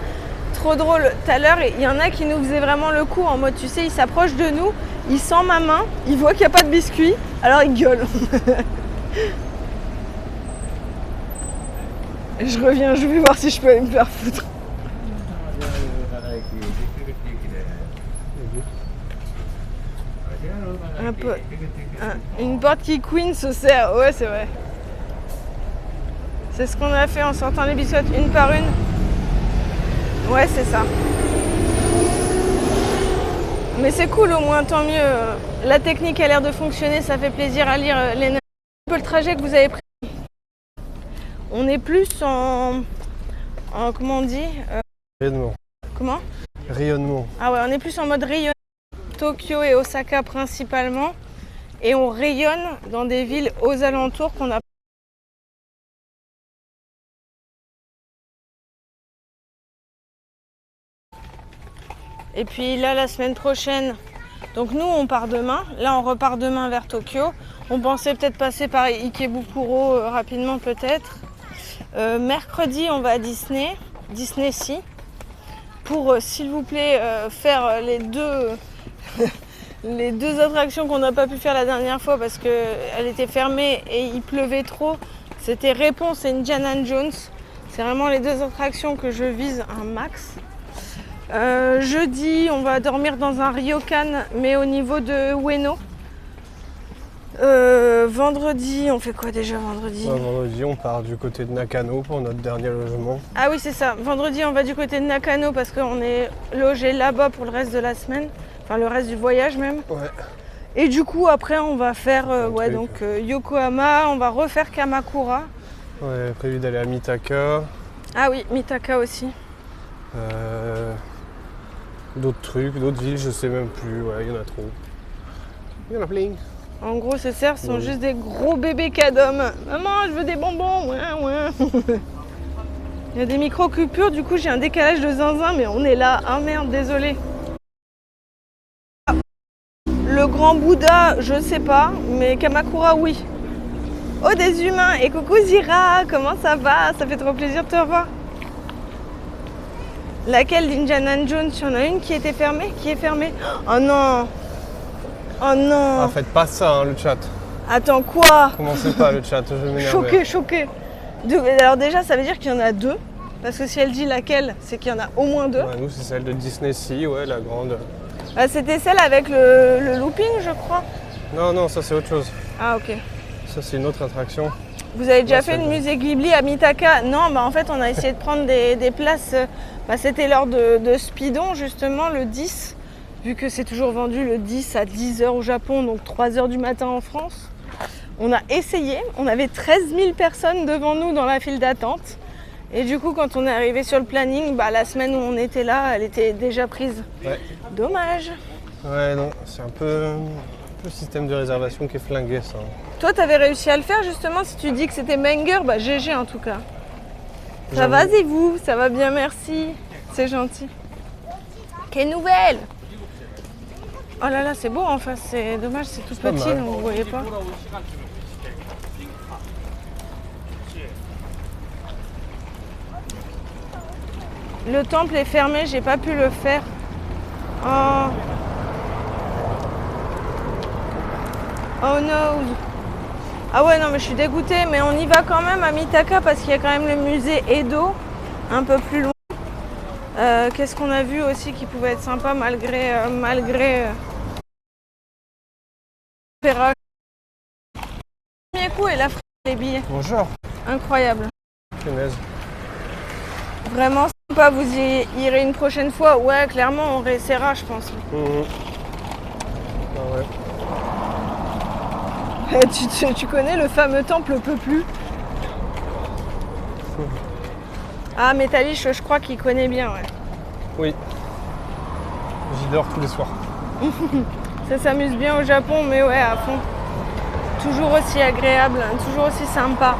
Trop drôle. Tout à l'heure, il y en a qui nous faisaient vraiment le coup en mode, tu sais, il s'approche de nous, il sent ma main, il voit qu'il n'y a pas de biscuit, alors il gueule. Je reviens, je vais voir si je peux aller me faire foutre. Un peu, une porte qui queen se sert, ouais c'est vrai. C'est ce qu'on a fait en sortant les biscottes une par une. Ouais c'est ça. Mais c'est cool au moins, tant mieux. La technique a l'air de fonctionner, ça fait plaisir à lire les notes. Un peu le trajet que vous avez pris. On est plus en comment on dit Rayonnement. Comment? Rayonnement. Ah ouais, on est plus en mode rayonnement. Tokyo et Osaka principalement. Et on rayonne dans des villes aux alentours qu'on a. Et puis là, la semaine prochaine, donc nous on part demain. Là on repart demain vers Tokyo. On pensait peut-être passer par Ikebukuro rapidement peut-être. Mercredi, on va à Disney Sea, pour s'il vous plaît faire les deux les deux attractions qu'on n'a pas pu faire la dernière fois parce qu'elle était fermée et il pleuvait trop. C'était Réponse et Indiana Jones. C'est vraiment les deux attractions que je vise un max. Jeudi, on va dormir dans un ryokan, mais au niveau de Ueno. Vendredi, on fait quoi déjà vendredi? Vendredi, on part du côté de Nakano pour notre dernier logement. Ah oui, c'est ça. Vendredi, on va du côté de Nakano parce qu'on est logé là-bas pour le reste de la semaine. Enfin, le reste du voyage même. Ouais. Et du coup, après, on va faire Yokohama, on va refaire Kamakura. Ouais, prévu d'aller à Mitaka. Ah oui, Mitaka aussi. D'autres trucs, d'autres villes, je sais même plus. Ouais, il y en a trop. Il y en a plein. En gros, ces cerfs sont juste des gros bébés cadom. Maman, je veux des bonbons. Ouais. Il y a des micro-coupures, du coup, j'ai un décalage de zinzin, mais on est là. Ah merde, désolé. Le grand Bouddha, je sais pas, mais Kamakura, oui. Oh, des humains. Et coucou Zira, comment ça va? Ça fait trop plaisir de te revoir. Laquelle d'Indiana Jones? Il y en a une qui était fermée, qui est fermée. Oh non. Oh non. Ah, faites pas ça, hein, le chat. Attends, quoi? Commencez pas le chat, je vais m'énerver. Choqué. Alors déjà, ça veut dire qu'il y en a deux. Parce que si elle dit laquelle, c'est qu'il y en a au moins deux. Ouais, nous, c'est celle de Disney Sea, ouais, la grande. C'était celle avec le looping, je crois. Non, ça c'est autre chose. Ah, ok. Ça c'est une autre attraction. Vous avez déjà fait le musée Ghibli à Mitaka? Non, en fait, on a essayé de prendre des places. C'était l'heure de Speedon, justement, le 10. Vu que c'est toujours vendu le 10 à 10h au Japon, donc 3h du matin en France. On a essayé. On avait 13 000 personnes devant nous dans la file d'attente. Et du coup, quand on est arrivé sur le planning, la semaine où on était là, elle était déjà prise. Ouais. Dommage. Ouais, non, c'est un peu le système de réservation qui est flingué, ça. Toi, t'avais réussi à le faire, justement, si tu dis que c'était Menger, GG en tout cas. Ça va, et vous? Ça va bien, merci. C'est gentil. Quelle nouvelle? Oh là là, c'est beau en face, c'est dommage, c'est tout petit, donc vous voyez pas. Le temple est fermé, j'ai pas pu le faire. Oh no. Ah ouais, non, mais je suis dégoûtée, mais on y va quand même à Mitaka parce qu'il y a quand même le musée Edo, un peu plus loin. Qu'est-ce qu'on a vu aussi qui pouvait être sympa malgré Premier coup, et la les billets. Bonjour. Incroyable. Punaise. Vraiment sympa, vous y irez une prochaine fois. Ouais, clairement, on réessayera, je pense. Ah ouais. Tu connais le fameux temple peut plus? Ah, Métalliche, je crois qu'il connaît bien, ouais. Oui. J'y dors tous les soirs. Ça s'amuse bien au Japon, mais ouais, à fond. Toujours aussi agréable, toujours aussi sympa.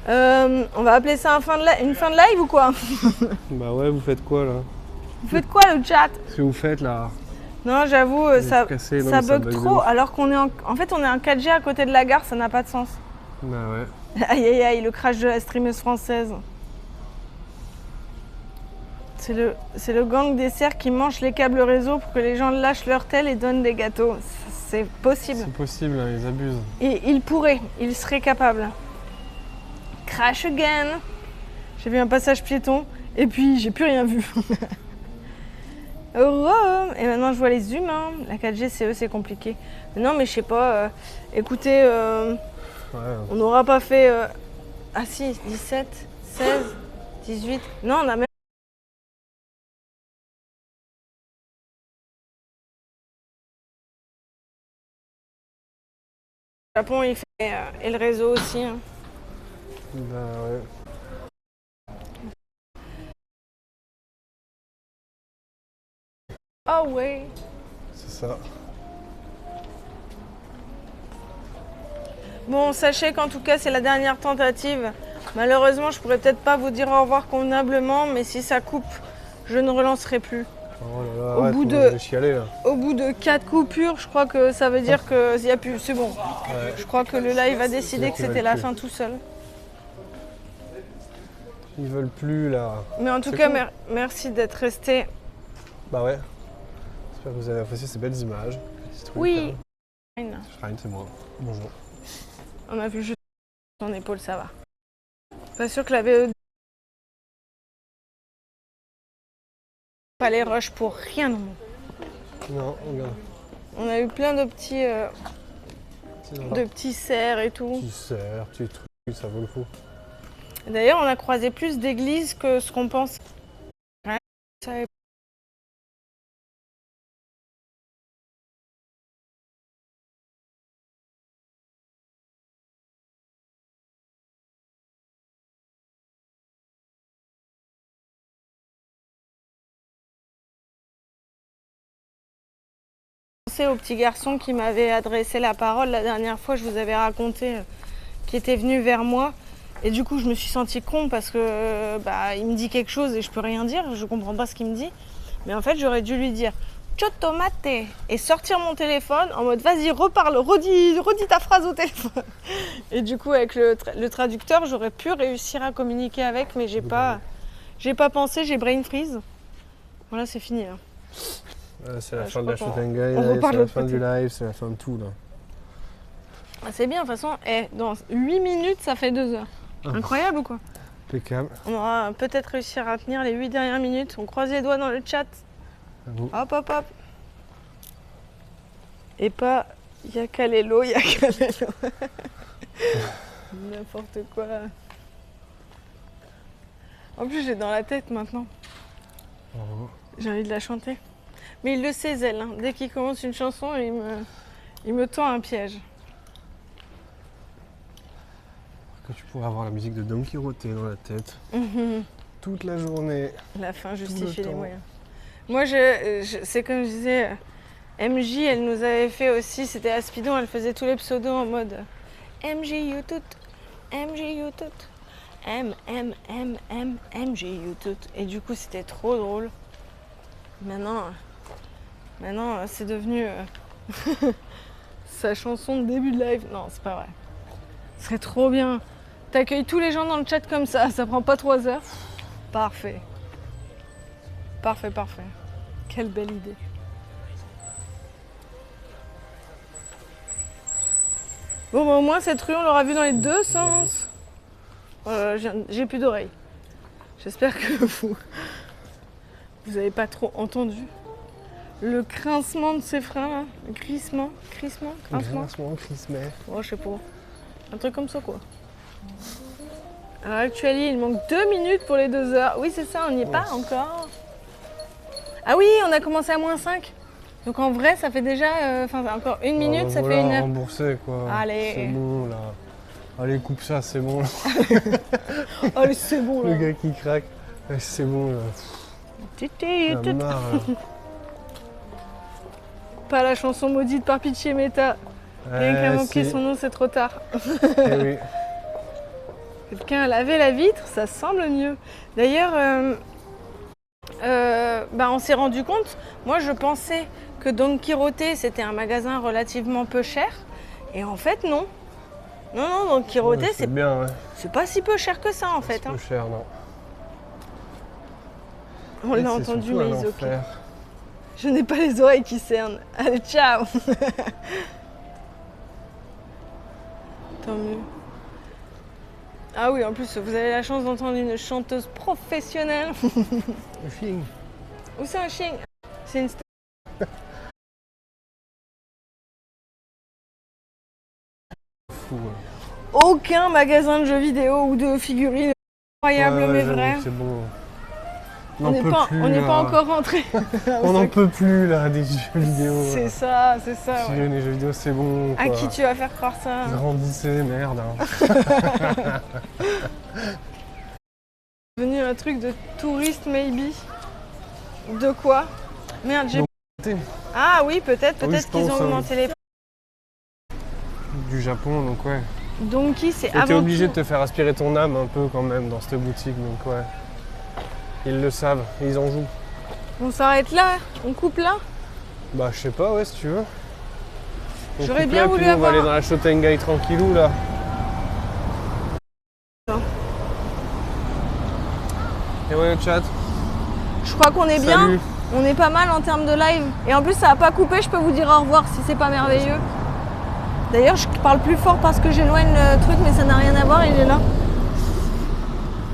On va appeler ça une fin de live ou quoi? Bah ouais, vous faites quoi là? Vous faites quoi le chat? Ce que vous faites là? Non, j'avoue, ça bug trop, alors qu'on est en fait on est en 4G à côté de la gare, ça n'a pas de sens. Bah ouais. Aïe, le crash de la streameuse française. C'est le gang des cerfs qui mange les câbles réseau pour que les gens lâchent leur tel et donnent des gâteaux. C'est possible. C'est possible, hein, ils abusent. Et ils seraient capables. Crash again. J'ai vu un passage piéton et puis j'ai plus rien vu. Heureux. Et maintenant je vois les humains. La 4G c'est compliqué. Non mais je sais pas. Écoutez, on n'aura pas fait... Ah si, 17, 16, 18... Non, on a même... Le Japon il fait... et le réseau aussi. Hein. Bah ouais. Ah ouais. C'est ça. Bon, sachez qu'en tout cas, c'est la dernière tentative. Malheureusement, je pourrais peut-être pas vous dire au revoir convenablement, mais si ça coupe, je ne relancerai plus. Oh là là, Au ouais, bout tout le de- monde va chialer, là. Au bout de 4 coupures, je crois que ça veut dire que y a plus, c'est bon. Ouais. Je crois que le live a décidé que qu'ils c'était veulent la plus. fin tout seul. Ils veulent plus, là. Mais en tout C'est cas, cool. merci d'être resté. Bah ouais. J'espère que vous avez apprécié ces belles images. Petits trucs, Oui. hein. Shrine, c'est moi. Bonjour. On a vu juste ton épaule, ça va. Pas sûr que la VE. Pas les rushs pour rien au monde. Non, regarde. On a eu plein de petits, C'est de petits cerfs et tout. Petit cerf, petit truc, ça vaut le coup. D'ailleurs, on a croisé plus d'églises que ce qu'on pense. Ouais, ça est- Pensez au petit garçon qui m'avait adressé la parole la dernière fois, je vous avais raconté, qui était venu vers moi. Et du coup, je me suis sentie con parce que il me dit quelque chose et je peux rien dire, je comprends pas ce qu'il me dit. Mais en fait, j'aurais dû lui dire Ciao tomate et sortir mon téléphone en mode vas-y, reparle, redis ta phrase au téléphone. Et du coup, avec le traducteur, j'aurais pu réussir à communiquer avec, mais j'ai pas pensé, j'ai brain freeze. Voilà, c'est fini. Hein. C'est la Je fin de la crois qu'on- shoot and guide, on c'est reparle de la l'autre fin côté. du live, c'est la fin de tout là. Ah, c'est bien, de toute façon, dans 8 minutes, ça fait 2 heures. Ah. Incroyable ou quoi? Impeccable. On aura peut-être réussi à tenir les 8 dernières minutes. On croise les doigts dans le chat. À vous. Hop, hop, hop. Et pas, il y a Calello, il y a Calello. N'importe quoi. En plus, j'ai dans la tête maintenant. Oh. J'ai envie de la chanter. Mais il le sait, Zell. Hein. Dès qu'il commence une chanson, il me tend un piège. Que tu pourrais avoir la musique de Don Quirote dans la tête Mhm. toute la journée. La fin le justifie les temps. moyens. Moi, c'est comme je disais, MJ, elle nous avait fait aussi, c'était Aspidon, elle faisait tous les pseudos en mode MJ you tout, MJ you tout, MJ you tout. Et du coup, c'était trop drôle. Maintenant c'est devenu sa chanson de début de live. Non, c'est pas vrai. Ce serait trop bien. T'accueilles tous les gens dans le chat comme ça prend pas 3 heures. Parfait. Parfait, parfait. Quelle belle idée. Bon, bah, au moins cette rue, on l'aura vue dans les deux sens. J'ai plus d'oreilles. J'espère que vous avez pas trop entendu le grincement de ces freins là. Le crissement, grincement. Grincement, Christmas. Oh, je sais pas. Un truc comme ça, quoi. Alors, actuellement, il manque 2 minutes pour les 2 heures. Oui, c'est ça, on n'y est pas encore. Ah oui, on a commencé à -5. Donc en vrai, ça fait déjà... encore 1 minute, ça fait 1 heure. Remboursé quoi. Allez. C'est bon là. Allez, coupe ça, c'est bon. Allez, c'est bon, Le là. gars qui craque. Ouais, c'est bon là. J'en ai marre, là. Pas la chanson maudite par Pitchy Meta. Rien qu'à manquer si. son nom, c'est trop tard. Eh oui. Quelqu'un a lavé la vitre, ça semble mieux. D'ailleurs, on s'est rendu compte, moi je pensais que Don Quirote c'était un magasin relativement peu cher. Et en fait, non. Non, Don Quirote, Ouais, c'est bien, ouais. c'est pas si peu cher que ça en fait. C'est Hein. peu cher, non. On Et l'a c'est entendu, surtout mais un ils ok. enfer. Je n'ai pas les oreilles qui cernent. Allez, ciao. Tant mieux. Ah oui, en plus, vous avez la chance d'entendre une chanteuse professionnelle. Le film. Où c'est un chien? C'est une Fou. Ouais. Aucun magasin de jeux vidéo ou de figurines incroyable, Ouais, mais j'avoue vrai. que c'est bon. On n'est pas, plus, on n'est là. pas encore rentré. On n'en peut plus là des jeux vidéo. C'est là. ça, c'est ça. Si Ouais. les jeux vidéo c'est bon. À quoi. qui tu vas faire croire ça? Grandissez, merde. Hein. Devenu un truc de touriste, maybe. De quoi? Merde, j'ai. Donc, Ah oui, peut-être Oui, je qu'ils ont pense, hein. augmenté les prix. Du Japon, donc ouais. Donkey, c'est Et t'es avant obligé tout. de te faire aspirer ton âme un peu quand même dans cette boutique, donc ouais. Ils le savent, et ils en jouent. On s'arrête là, on coupe là. Bah je sais pas, ouais, si tu veux. On J'aurais coupe bien là, voulu puis nous, on va avoir- aller dans la Shotengai tranquillou là. Et ouais, le chat. Je crois qu'on est bien. Salut. On est pas mal en termes de live. Et en plus, ça a pas coupé. Je peux vous dire au revoir si c'est pas merveilleux. D'ailleurs, je parle plus fort parce que j'éloigne le truc, mais ça n'a rien à voir. Il est là.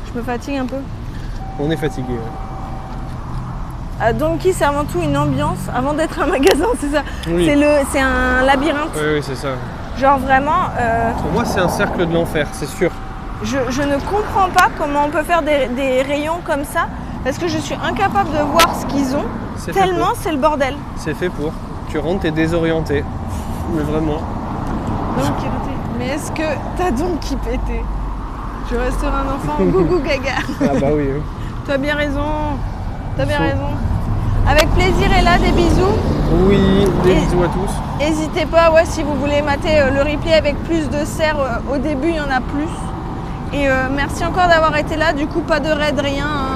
Je me fatigue un peu. On est fatigué. Ouais. Donkey, c'est avant tout une ambiance. Avant d'être un magasin, c'est ça. Oui. C'est un labyrinthe. Oui, c'est ça. Genre vraiment, Pour moi, c'est un cercle de l'enfer, c'est sûr. je ne comprends pas comment on peut faire des rayons comme ça. Parce que je suis incapable de voir ce qu'ils ont. C'est fait Tellement pour. c'est le bordel. C'est fait pour. Tu rentres, t'es désorienté. Mais vraiment. Mais est-ce que t'as donc qui pété? Je resterai un enfant gougou gaga. Ah bah oui. Hein. T'as bien raison. T'as bien Faut. raison. Avec plaisir et là, des bisous. Oui, des Et- bisous à tous. N'hésitez pas, ouais, si vous voulez mater le replay avec plus de serre, au début il y en a plus. Et merci encore d'avoir été là. Du coup, pas de raid, rien. Hein.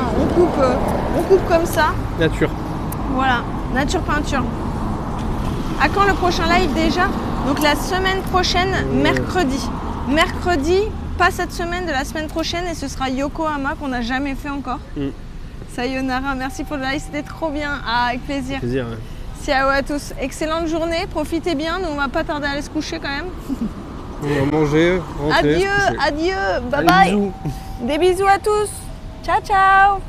On coupe comme ça. Nature. Voilà, nature peinture. À quand le prochain live déjà? Donc la semaine prochaine, mercredi. Mercredi, pas cette semaine, de la semaine prochaine, et ce sera Yokohama qu'on n'a jamais fait encore. Sayonara, merci pour le live, c'était trop bien. Ah, avec plaisir. Plaisir. Ouais. Ciao à tous. Excellente journée, profitez bien. Nous, on va pas tarder à aller se coucher quand même. On va manger, rentrer. Adieu, se coucher. adieu, bye Allez, bye. bisous. Des bisous à tous. Ciao, ciao.